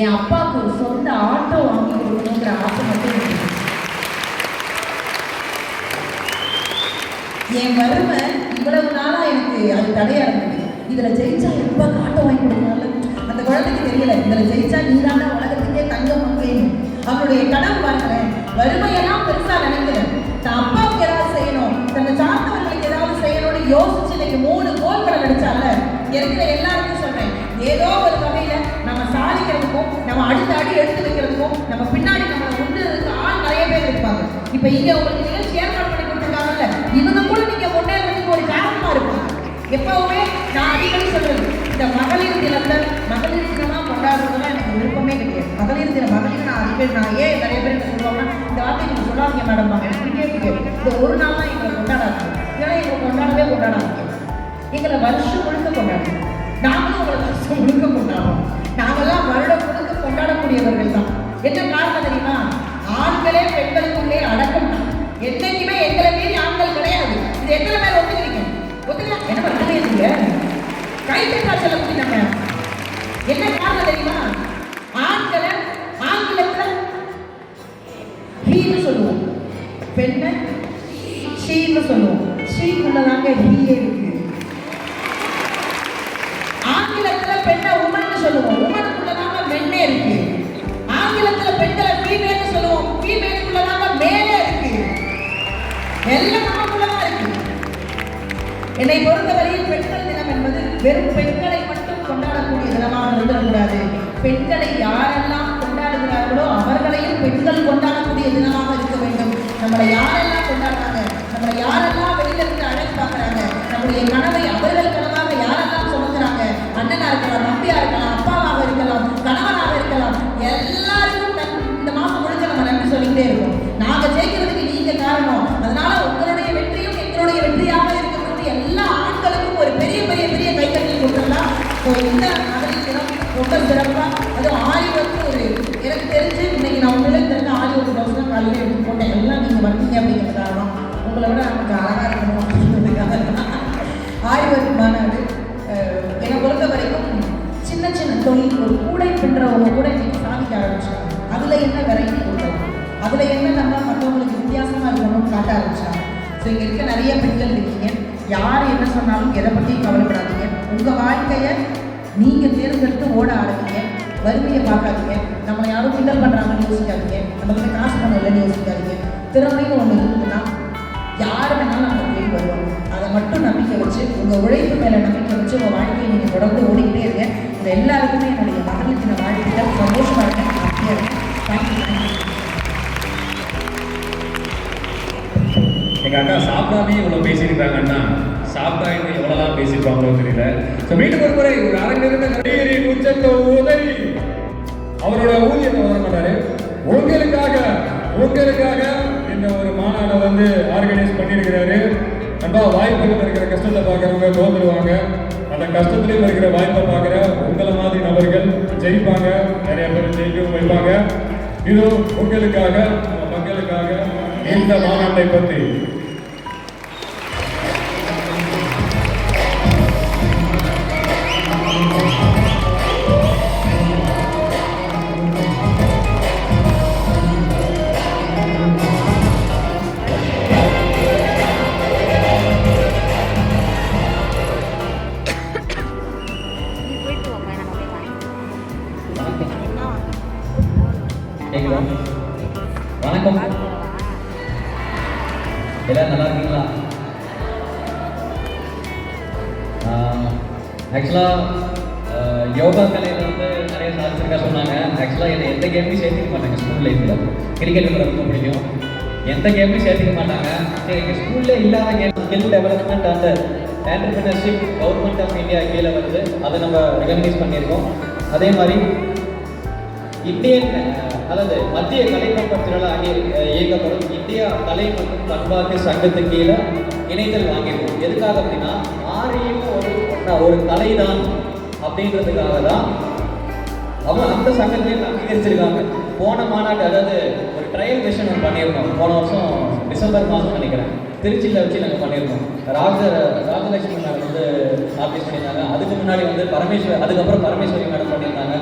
என் அப்பாவுக்கு ஒரு சொந்த ஆட்டோ வாங்கி கொடுக்கணுங்கிற ஆசை மட்டும் இருந்துச்சு. என் வறுமை இவ்வளவு நாளாக எனக்கு அது தடையாக இருந்தது. இதில் ஜெயிச்சா என் அப்பாவுக்கு ஆட்டோ வாங்கி கொடுக்கணும்ல, அந்த குழந்தைக்கு தெரியல, இதில் ஜெயிச்சா நீ தானே உலகத்துக்கே தங்கம் வாங்கணும். அவனுடைய கனவு பாருங்களேன், வறுமையெல்லாம் பெருசாக நினைக்கிறேன், தான் அப்பாவுக்கு ஏதாவது செய்யணும், தன்னை சார்ந்தவர்களுக்கு ஏதாவது செய்யணும்னு யோசிச்சு இன்னைக்கு 3 கோல் மெடல் அடிச்சால இருக்கிற எல்லாருக்கும் சொல்றேன், ஏதோ ஒரு வகையில நம்ம சாதிக்கிறதுக்கும் நம்ம அடுத்த அடி எடுத்து வைக்கிறதுக்கும் நம்ம பின்னாடி நம்மளை முன்னதுக்கு ஆள் நிறைய பேர் இருப்பாங்க. இப்ப இங்க உங்களுக்கு நிகழ்ச்சி ஏற்பாடு பண்ணி கொடுத்துருக்காங்கல்ல, இவங்க கூட நீங்க முன்னேறதுக்கு ஒரு காரணமா இருப்பாங்க. எப்பவுமே நான் அடிக்கடி சொல்றது, இந்த மகளிர் தினத்தை மகளிர் தினமா கொண்டாடுறதுலாம் எனக்கு விருப்பமே கிடையாது. மகளிர் தினம் மகளிர் நான் அடிக்கடி நான் ஏன் நிறைய பேர் சொல்லுவாங்கன்னா, இந்த வார்த்தை நீங்கள் சொல்லாதீங்க மேடம், எனக்கு பிடிக்கவே இந்த ஒரு நாள் தான் எங்களை கொண்டாடாது, ஏன்னா எங்களை கொண்டாடவே கொண்டாடாதீங்க, எங்களை வருஷம் முழுக்க கொண்டாடுவோம். நாங்களும் உங்களை வருஷம் முழுக்க கொண்டாடுவோம். நாங்கள்லாம் வருடம் முழுக்க கொண்டாடக்கூடியவர்கள் தான். என்ன காரணம் தெரியுமா? ஆண்களே பெண்களுக்குள்ளே அடக்கம். என்னைக்குமே எங்களை மீறி ஆண்கள் கிடையாது. இது எத்தனை பேர் ஒத்துக்கிறீங்க? ஒத்துக்கலாம் என்ன பண்ணவே இல்லைங்க, கைத்தட்டா சொல்ல முடியும். நம்ம என்ன காரணம் தெரியுமா? ஆண்களை ஆங்கிலத்தில் ஹீன்னு சொல்லுவோம், பெண்ணை ஷீன்னு சொல்லுவோம். ஷீக்குள்ளதாங்க ஹீயே இருக்கு. ஆங்கிலத்தில் பெண்ணை உமன்னு சொல்லுவோம், உமனுக்குள்ளதாங்க மென்னே இருக்கு. ஆங்கிலத்தில் பெண்களை ஃபீமேல்னு சொல்லுவோம், ஃபீமேலுக்குள்ளதாங்க மேலே இருக்கு. எல்லாம் நமக்குள்ளதான் இருக்கு. என்னை பொறுத்தவரையில் பெண்கள் தினம் என்பது வெறும் பெண்களை மட்டும் கொண்டாடக்கூடிய தினமாக இருந்துடக்கூடாது. பெண்களை யாரெல்லாம் கொண்டாடுகிறார்களோ அவர்களையும் பெண்கள் கொண்டாடக்கூடிய தினமாக இருக்க வேண்டும். நம்மளை யாரெல்லாம் கொண்டாடுறாங்க, நம்மளை யாரெல்லாம் வெளியில இருந்து அழைத்து பார்க்குறாங்க, நம்முடைய கனவை அவர்கள் கனவாக யாரெல்லாம் சொல்லுகிறாங்க, அண்ணனா இருக்கலாம், தம்பியா இருக்கலாம், அப்பாவாக இருக்கலாம், கணவனாக இருக்கலாம், எல்லாருக்கும் இந்த மாசம் முழுக்க நம்ம நன்றி சொல்லிக்கிட்டே இருக்கோம். நாங்க ஜெயிக்கிறதுக்கு நீங்க காரணம். அதனால உங்களுடைய வெற்றியும் எங்களுடைய வெற்றியாக இருக்கக்கூடிய எல்லா ஆண்களுக்கும் ஒரு பெரிய பெரிய பெரிய கைத்தட்டல் கொடுத்துடலாம். இந்த மகளிர் தினம் ரொம்ப சிறப்பா, அதுவும் ஆரி வந்து ஒரு எனக்கு தெரிஞ்சு இன்னைக்கு நான் உங்களுக்கு தெரிஞ்ச ஆரி ஒரு பஸ் தான் காலையில் எடுத்து போட்டேன். எல்லாம் நீங்க வந்தீங்க அப்படிங்கிற காரணம். உங்களை விட நமக்கு அழகா இருக்கணும் அப்படின்றதுக்காக ஆரி ஒர்க் மாநாடு என்னை பொறுத்த வரைக்கும் சின்ன சின்ன தொழில், ஒரு கூடை பின்றவங்க கூட இன்னைக்கு சாதிக்க ஆரம்பிச்சாங்க. அதுல என்ன வெரைட்டி கொடுக்கலாம், அதுல என்ன நம்ம மற்றவங்களுக்கு வித்தியாசமா இருக்கணும்னு காட்ட ஆரம்பிச்சாங்க. ஸோ இங்க இருக்க நிறைய பெண்கள் இருக்கீங்க. யார் என்ன சொன்னாலும் எதை பற்றியும் கவலைப்படாதீங்க. உங்க வாழ்க்கையை நீங்க தேர்ந்தெடுத்து ஓட ஆரம்பிங்க. வறுமையை பார்க்காதீங்க. நம்ம யாரும் கிண்டல் பண்றாங்கன்னு யோசிக்காதீங்க. நம்ம கிட்ட காசு பணம் இல்லைன்னு யோசிக்காதீங்க. திறமைன்னு ஒன்று இருக்குதுன்னா யார் வேணாலும் நம்ம தேடி வருவாங்க. அதை மட்டும் நம்பிக்கை வச்சு, உங்க உழைப்பு மேல நம்பிக்கை வச்சு உங்க வாழ்க்கையை நீங்க தொடர்ந்து ஓடிக்கிட்டே இருங்க. இந்த எல்லாருக்குமே என்னுடைய மகளிர் தின வாழ்க்கைகள். சந்தோஷமா இருக்கேன், ஹாப்பியா இருக்கேன். தேங்க்யூ. எங்கள் அக்கா சாப்பிடாமே இவ்வளோ பேசியிருக்காங்கன்னா சாப்பிட்டா இன்னும் எவ்வளோலாம் பேசியிருப்பாங்களோ தெரியல. ஸோ மீண்டும் ஒரு முறை ஒரு அரங்கிருந்த நடிகரின் உச்சத்தை உதவி அவரோட ஊதியத்தை வர மாட்டாரு. உங்களுக்காக இந்த ஒரு மாநாடை வந்து ஆர்கனைஸ் பண்ணியிருக்கிறாரு. நண்பா, வாய்ப்புகள் இருக்கிற கஷ்டத்தை பார்க்குறவங்க தோன்றுவாங்க. அந்த கஷ்டத்துலேயும் இருக்கிற வாய்ப்பை பார்க்குற உங்களை மாதிரி நபர்கள் ஜெயிப்பாங்க. நிறைய பேர் ஜெயிக்கவும் வைப்பாங்க. இது உங்களுக்காக, மக்களுக்காக இந்த மாநாட்டை பற்றி வணக்கம், எல்லாரும் நல்லா இருக்கீங்களா? ஆக்சுவலாக யோகா கலையில் வந்து நிறைய சாதிச்சிருக்கா சொன்னாங்க. ஆக்சுவலாக என்னை எந்த கேம்லையும் சேர்த்துக்க மாட்டாங்க. ஸ்கூல் லைஃப்பில் கிரிக்கெட் எனக்கு ரொம்ப பிடிக்கும். எந்த கேம்லையும் சேர்த்துக்க மாட்டாங்க. சரி, எங்கள் ஸ்கூலில் இல்லாத கேம் ஸ்கில் டெவலப்மெண்ட் அந்த என்டர்பிரினர்ஷிப் கவர்மெண்ட் ஆஃப் இந்தியா கீழே வந்து அதை நம்ம ரெகக்னைஸ் பண்ணியிருக்கோம். அதே மாதிரி இந்தியன் அதாவது மத்திய கலை பண்பாட்டுகளால் இயக்கப்படும் இந்தியா கலை மற்றும் பண்பாட்டு சங்கத்துக்கு கீழே இணைத்தல் வாங்கியிருக்கோம். எதுக்காக அப்படின்னா ஆரியும் ஒரு கலை தான் அப்படின்றதுக்காக தான் அவங்க அந்த சங்கத்தையும் அங்கீகரிச்சிருக்காங்க. போன மாநாட்டு அதாவது ஒரு ட்ரையல் செஷன் ஒன்று பண்ணியிருக்கோம். போன வருஷம் டிசம்பர் மாதம் நினைக்கிறேன், திருச்சியில் வச்சு நாங்கள் பண்ணியிருக்கோம். ராஜலட்சுமி மேடம் வந்து ஆர்கனைஸ் பண்ணியிருந்தாங்க. அதுக்கு முன்னாடி வந்து அதுக்கப்புறம் பரமேஸ்வரி மேடம் பண்ணியிருந்தாங்க.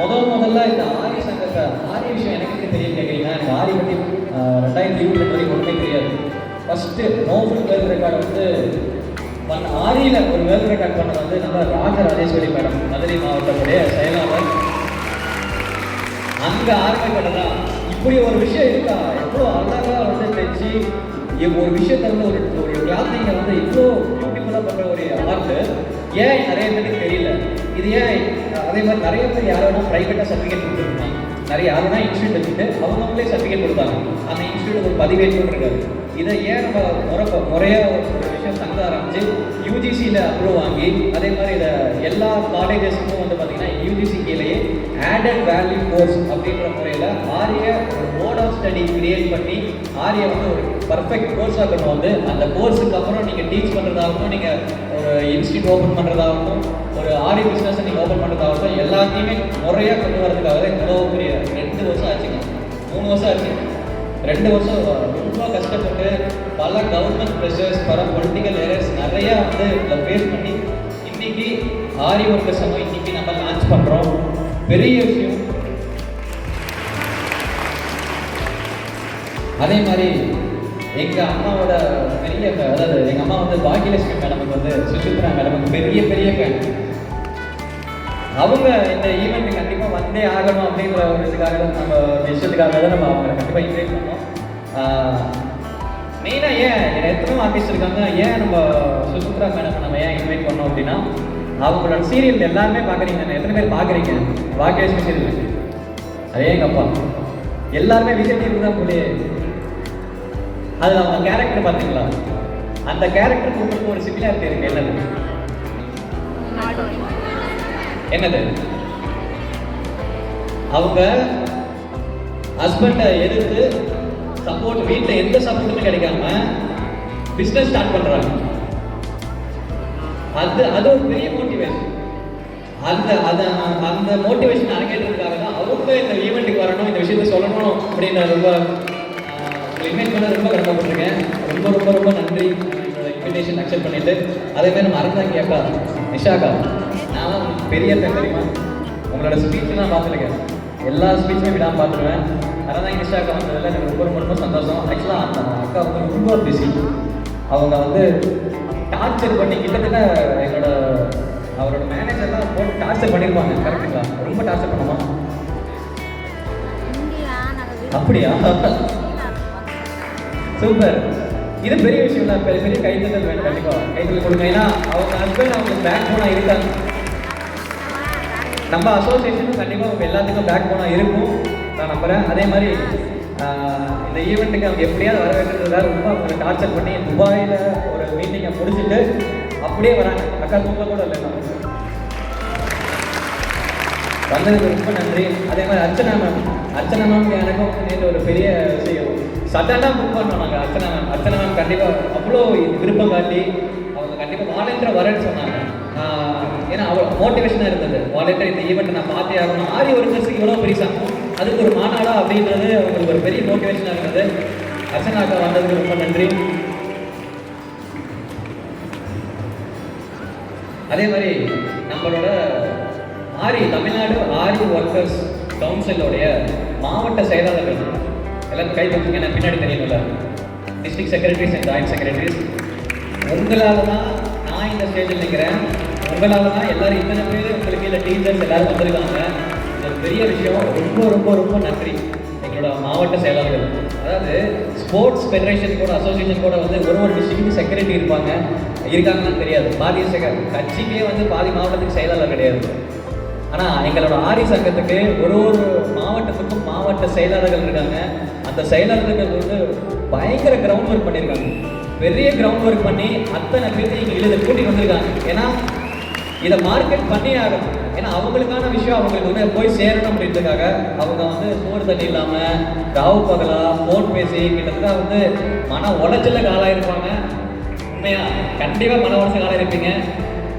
முதல்ல இந்த ஆரிய சங்கத்தை ஆரிய விஷயம் எனக்கு தெரியும் கேட்குறீங்கன்னா, எனக்கு ஆரிய பற்றி 2022 வரைக்கும் ஒன்றுமே தெரியாது. ஃபஸ்ட்டு நோபல் வேர்ல்டு ரெக்கார்டு வந்து ஆரியில் ஒரு வேர்ல்டு ரெக்கார்ட் பண்ண வந்து நம்ம ராஜராஜேஸ்வரி மேடம், மதுரை மாவட்டத்துடைய செயலாளர். அங்கே ஆரம்பிப்பட்டதான் இப்படி ஒரு விஷயம் இருக்கா, எவ்வளோ அழகாக வந்து தைச்சு ஒரு விஷயத்த வந்து ஒரு கிளாத்திங்கை வந்து இவ்வளோ பியூட்டிஃபுல்லாக பண்ணுற ஒரு ஆர்ட்டு ஏன் நிறைய பேருக்கு தெரியல. இது ஏன் அதே மாதிரி நிறைய பேர் யாரோனா ப்ரைவேட்டாக சர்டிஃபிகேட் கொடுத்துருக்காங்க. நிறைய யாரோனா இன்ஸ்டியூட் வச்சுட்டு அவங்களே சர்டிஃபிகேட் கொடுத்தாங்க. அந்த இன்ஸ்டியூட் ஒரு பதிவேற்று இருக்காது. இதை ஏன் நம்ம முறையாக ஒரு விஷயம் சங்க ஆரம்பிச்சு யூஜிசியில் அப்ரூவ் வாங்கி அதே மாதிரி இதை எல்லா காலேஜஸுக்கும் வந்து பார்த்திங்கன்னா யூஜிசி கீழேயே ஆடட் வேல்யூ கோர்ஸ் அப்படின்ற முறையில் ஆரிய ஒரு மோட் ஆஃப் ஸ்டடி கிரியேட் பண்ணி ஆரியை வந்து ஒரு பர்ஃபெக்ட் கோர்ஸாக கொண்டு வந்து அந்த கோர்ஸுக்கு அப்புறம் நீங்கள் டீச் பண்ணுறதாகட்டும், நீங்கள் ஒரு இன்ஸ்டியூட் ஓப்பன் பண்ணுறதாகட்டும், ஒரு ஆரி பிஸ்னஸை நீங்கள் ஓப்பன் பண்ணுறதாகட்டும், எல்லாத்தையுமே முறையாக கொண்டு வரதுக்காக இவ்வளோ பெரிய 2 வருஷம் ஆச்சுங்க. 3 வருஷம் ஆச்சு. 2 வருஷம் ரொம்ப கஷ்டப்பட்டு பல கவர்மெண்ட் ப்ரெஷர்ஸ், பல பொலிட்டிக்கல் எரர்ஸ் நிறையா வந்து இதில் ஃபேஸ் பண்ணி இன்னைக்கு ஆரி ஒர்க்கர் சங்கம் இன்னைக்கு நம்ம லான்ச் பண்ணுறோம். பெரிய விஷயம். அதே மாதிரி எங்கள் அம்மாவோட பெரிய அதாவது எங்கள் அம்மா வந்து பாக்கியலட்சுமி மேடமுக்கு வந்து சுசித்ரா மேடமுக்கு பெரிய ஃபேன். அவங்க இந்த ஈவெண்ட் கண்டிப்பாக வந்தே ஆகணும் அப்படின்ற ஒரு இதுக்காக நம்ம விஷயத்துக்காக தான் நம்ம அவங்களை கண்டிப்பாக இன்வைட் பண்ணோம். மெயினாக ஏன் எத்தனை ஆர்டிஸ்ட் இருக்காங்க. ஏன் நம்ம சுசித்ரா மேடம் நம்ம ஏன் இன்வைட் பண்ணோம் அப்படின்னா, அவங்களோட சீரியல் எல்லாருமே பார்க்குறீங்க. எத்தனை பேர் பார்க்குறீங்க? பாக்கியலட்சுமி சீரியல், அதே எங்கள் அப்பா எல்லாருமே விஜய் டிவி தான் போலியே. அதில் அவங்க கேரக்டர் பார்த்தீங்களா? அந்த கேரக்டருக்கு உங்களுக்கு ஒரு சிமிலாரிட்டி இருக்கு. என்னது? அவங்க ஹஸ்பண்டை எதிர்த்து சப்போர்ட், வீட்டில் எந்த சப்போர்ட்டுமே கிடைக்காம பிஸ்னஸ் ஸ்டார்ட் பண்ணுறாங்க. அது ஒரு பெரிய மோட்டிவேஷன். அந்த மோட்டிவேஷன் அரங்கேற்றதுக்காக தான் அவங்க இந்த ஈவெண்ட்டுக்கு வரணும், இந்த விஷயத்தை சொல்லணும் அப்படின்னு ரொம்ப இன்வைட் பண்ண ரொம்ப கடமைப்பட்டிருக்கேன். ரொம்ப ரொம்ப ரொம்ப நன்றி என்னோட இன்விடேஷன் அக்செப்ட் பண்ணிட்டு. அதேமாதிரி நம்ம அறந்தாங்கி அக்கா நிஷாக்கா, நான் பெரிய தெரியுமா, உங்களோட ஸ்பீச்லாம் பார்த்துருக்கேன். எல்லா ஸ்பீச்சுமே விடாமல் பார்த்துருவேன். அறந்தாங்கி நிஷாக்கா வந்ததில் எனக்கு ரொம்ப ரொம்ப ரொம்ப சந்தோஷம். ஆக்சுவலாக அந்த அக்கா வந்து ரொம்ப பிஸி. அவங்க வந்து டார்ச்சர் பண்ணி கிட்டத்தட்ட அவரோட மேனேஜர்லாம் போட்டு டார்ச்சர் பண்ணியிருப்பாங்க. கரெக்டுங்களா? ரொம்ப டார்ச்சர் பண்ணுமா? அப்படியா? சூப்பர். இது பெரிய விஷயம் தான். பெரிய கைத்தட்டல் வேணும், கண்டிப்பாக கைத்தட்டல் கொடுங்க. ஏன்னா அவங்க ஹஸ்பண்ட் அவங்களுக்கு பேக் போனாக இருக்காங்க. நம்ம அசோசியேஷனும் கண்டிப்பாக அவங்க எல்லாத்துக்கும் பேக் போனாக இருக்கும் நான் நம்புகிறேன். அதே மாதிரி இந்த ஈவெண்ட்டுக்கு அவங்க எப்படியாவது வர வேண்டியதுக்காக ரொம்ப அவங்க டார்ச்சர் பண்ணி துபாயில் ஒரு மீட்டிங்கை முடிச்சுட்டு அப்படியே வராங்க. அக்கா தூங்க கூட இல்லை வந்ததுக்கு ரொம்ப நன்றி. அதே மாதிரி அர்ச்சனா மேம் எனக்கும் நேற்று ஒரு பெரிய விஷயம் சடனாக புக் பண்ணோம் நாங்கள். அர்ச்சனா மேம் கண்டிப்பாக அவ்வளோ விருப்பம் காட்டி அவங்க கண்டிப்பாக வாலண்டியராக வரேன்னு சொன்னாங்க. ஏன்னா அவ்வளோ மோட்டிவேஷனாக இருந்தது. வாலண்டியர் இந்த ஈவெண்ட்டை நான் பார்த்தே ஆகணும். ஆரி ஒர்க்கர்ஸுக்கு இவ்வளோ பெருசாக அதுக்கு ஒரு மாநாடா அப்படின்றது அவங்களுக்கு ஒரு பெரிய மோட்டிவேஷனாக இருந்தது. அர்ச்சனா அக்கா வந்ததுக்கு ரொம்ப நன்றி. அதே மாதிரி நம்மளோட தமிழ்நாடு ஆரி ஒர்க்கர்ஸ் கவுன்சிலோடைய மாவட்ட செயலாளர்கள் எல்லாரும் கை தூக்குங்க. எனக்கு பின்னாடி தெரியணும்ல, district secretaries and joint secretaries, உங்களால் தான் நான் இந்த ஸ்டேஜில் நிற்கிறேன். உங்களால் தான் எல்லாரும் இத்தனை பேர் உங்களுக்கு இல்லை டீச்சர்ஸ் எல்லாரும் வந்திருக்காங்க. இது ஒரு பெரிய விஷயம். ரொம்ப ரொம்ப ரொம்ப நன்றி எங்களோட மாவட்ட செயலாளர்கள். அதாவது ஸ்போர்ட்ஸ் ஃபெடரேஷன் கூட அசோசியேஷன் கூட வந்து ஒரு டிஸ்ட்ரிக்ட்டுக்கு செக்ரட்டரி இருக்காங்கன்னு தெரியாது. பாதி கட்சிக்கே வந்து பாதி மாவட்டத்துக்கு செயலாளர் கிடையாது. ஆனால் எங்களோட ஆரி சங்கத்துக்கு ஒரு மாவட்டத்துக்கும் மாவட்ட செயலாளர்கள் இருக்காங்க. அந்த செயலாளர்கள் வந்து பயங்கர கிரவுண்ட் ஒர்க் பண்ணியிருக்காங்க. பெரிய கிரவுண்ட் ஒர்க் பண்ணி அத்தனை பேர் இங்கே இதை கூட்டி வந்திருக்காங்க. ஏன்னா இதை மார்க்கெட் பண்ணி ஆகணும். ஏன்னா அவங்களுக்கான விஷயம் அவங்களுக்கு வந்து போய் சேரணும் அப்படின்றதுக்காக அவங்க வந்து சோறு தண்ணி இல்லாமல் ராவு பகலா ஃபோன் பேசி கிட்டத்தட்ட வந்து மன உளைச்சல ஆளாயிருப்பாங்க. உண்மையா கண்டிப்பாக மன உளைச்சல் ஆளாயிருப்பீங்க.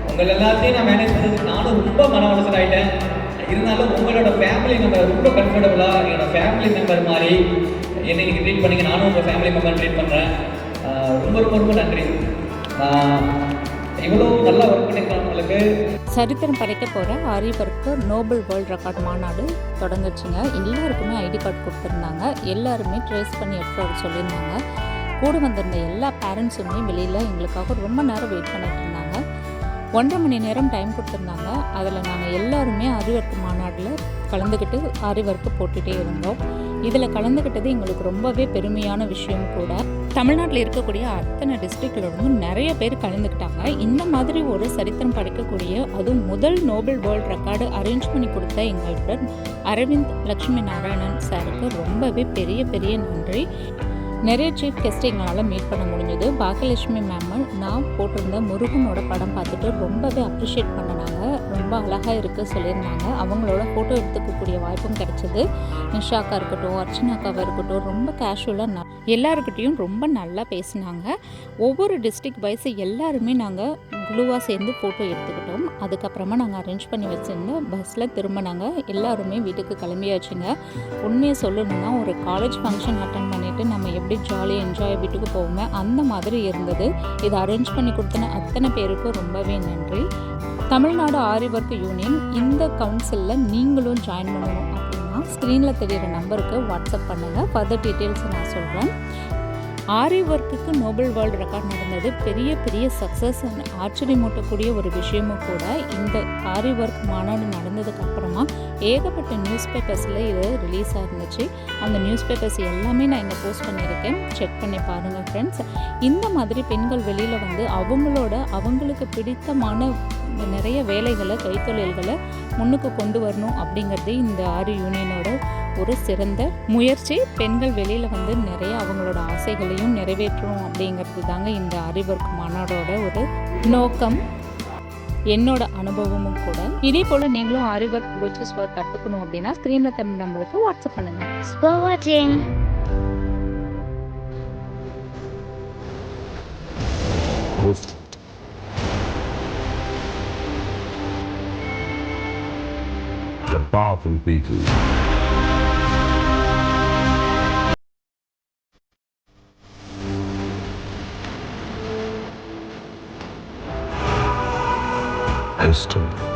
உங்கள் எல்லாத்தையும் நான் மேனேஜ் பண்ணுறதுக்கு நானும் ரொம்ப மன உளைச்சல் ஆகிட்டேன். இருந்தாலும் உங்களோட ஃபேமிலி மெம்பர் ரொம்ப கம்ஃபர்டபுளாக என்னோட ஃபேமிலி மெம்பர் மாதிரி என்னை நீங்கள் ட்ரீட் பண்ணிங்க. நானும் உங்கள் ஃபேமிலி மெம்பர் ட்ரீட் பண்ணுறேன். ரொம்ப ரொம்ப ரொம்ப நன்றி. இவ்வளோ நல்லா ஒர்க் பண்ணியிருக்காங்களுக்கு. சரித்திரம் படைக்க போகிற ஆரி ஒர்க்கு நோபல் வேர்ல்ட் ரெக்கார்ட் மாநாடு தொடங்குச்சுங்க. எல்லாருக்குமே ஐடி கார்டு கொடுத்துருந்தாங்க. எல்லாருமே ட்ரேஸ் பண்ணி எடுத்து வர சொல்லியிருந்தாங்க. கூட வந்திருந்த எல்லா பேரண்ட்ஸுமே வெளியில் எங்களுக்காக ரொம்ப நேரம் வெயிட் பண்ணிட்டு இருந்தாங்க. 1.5 மணி நேரம் டைம் கொடுத்துருந்தாங்க. அதில் நாங்கள் எல்லாருமே ஆரி ஒர்க் மாநாட்டில் கலந்துக்கிட்டு ஆரி ஒர்க்கு போட்டுகிட்டே இருந்தோம். இதில் கலந்துக்கிட்டது எங்களுக்கு ரொம்பவே பெருமையான விஷயம் கூட. தமிழ்நாட்டில் இருக்கக்கூடிய அத்தனை டிஸ்ட்ரிக்ட்லேருந்தும் நிறைய பேர் கலந்துக்கிட்டாங்க. இந்த மாதிரி ஒரு சரித்திரம் படைக்கக்கூடிய அதுவும் முதல் நோபல் வேர்ல்ட் ரெக்கார்டு அரேஞ்ச் பண்ணி கொடுத்த எங்களோட அரவிந்த் லக்ஷ்மி நாராயணன் சாருக்கு ரொம்பவே பெரிய நன்றி. நிறைய சீஃப் கெஸ்ட் எங்களால் மீட் பண்ண முடிஞ்சது. பாக்கியலட்சுமி மேம் நான் போட்டிருந்த முருகனோட படம் பார்த்துட்டு ரொம்பவே அப்ரிஷியேட் பண்ணினாங்க. ரொம்ப அழகாக இருக்குது சொல்லியிருந்தாங்க. அவங்களோட ஃபோட்டோ எடுத்துக்கக்கூடிய வாய்ப்பும் கிடைச்சிது. நிஷாக்கா இருக்கட்டும், அர்ச்சனாக்காவாக இருக்கட்டும், ரொம்ப கேஷுவலாக எல்லாருக்கிட்டையும் ரொம்ப நல்லா பேசினாங்க. ஒவ்வொரு டிஸ்ட்ரிக்ட் வைஸ் எல்லாருமே நாங்கள் குழுவாக சேர்ந்து ஃபோட்டோ எடுத்துக்கிட்டோம். அதுக்கப்புறமா நாங்கள் அரேஞ்ச் பண்ணி வச்சுருந்த பஸ்ஸில் திரும்பினாங்க. எல்லாருமே வீட்டுக்கு கிளம்பியாச்சுங்க. உண்மையை சொல்லணுன்னா ஒரு காலேஜ் ஃபங்க்ஷன் அட்டன் பண்ணிவிட்டு நம்ம எப்படி ஜாலியாக என்ஜாய் வீட்டுக்கு போவோமே அந்த மாதிரி இருந்தது. இதை அரேஞ்ச் பண்ணி கொடுத்தன அத்தனை பேருக்கும் ரொம்பவே நன்றி. தமிழ்நாடு ஆரி ஒர்க் யூனியன் இந்த கவுன்சிலில் நீங்களும் ஜாயின் பண்ணணும் அப்படின்னா ஸ்க்ரீனில் தெரிகிற நம்பருக்கு வாட்ஸ்அப் பண்ணுங்கள். ஃபர்தர் டீட்டெயில்ஸ் நான் சொல்கிறேன். ஆரி ஒர்க்குக்கு நோபல் வேர்ல்டு ரெக்கார்ட் நடந்தது பெரிய பெரிய சக்ஸஸ் ஆச்சரியமூட்டக்கூடிய ஒரு விஷயமும் கூட. இந்த ஆரி ஒர்க் மாநாடு நடந்ததுக்கு அப்புறமா ஏகப்பட்ட நியூஸ் பேப்பர்ஸில் இது ரிலீஸ் ஆகிருந்துச்சு. அந்த நியூஸ் பேப்பர்ஸ் எல்லாமே நான் இங்கே போஸ்ட் பண்ணியிருக்கேன், செக் பண்ணி பாருங்கள் ஃப்ரெண்ட்ஸ். இந்த மாதிரி பெண்கள் வெளியில் வந்து அவங்களுக்கு பிடித்தமான நிறைய வேலைகளை கைத்தொழில்களை முன்னுக்கு கொண்டு வரணும் அப்படிங்கிறது இந்த ஆரி யூனியனோட ஒரு சிறந்த முயற்சி. பெண்கள் வெளியில் வந்து நிறைய அவங்களோட ஆசைகளையும் நிறைவேற்றணும் அப்படிங்கிறது தாங்க இந்த ஆரி ஒர்க் மாநாடோட ஒரு நோக்கம், என்னோட அனுபவமும் கூட. இதே போல் நீங்களும் ஆரி ஒர்க் ப்ரோச்சஸ் ஒர்க் கற்றுக்கணும் அப்படின்னா ஸ்க்ரீனில் தமிழ் நம்பருக்கு வாட்ஸ்அப் பண்ணுங்கள். The powerful people. Houston.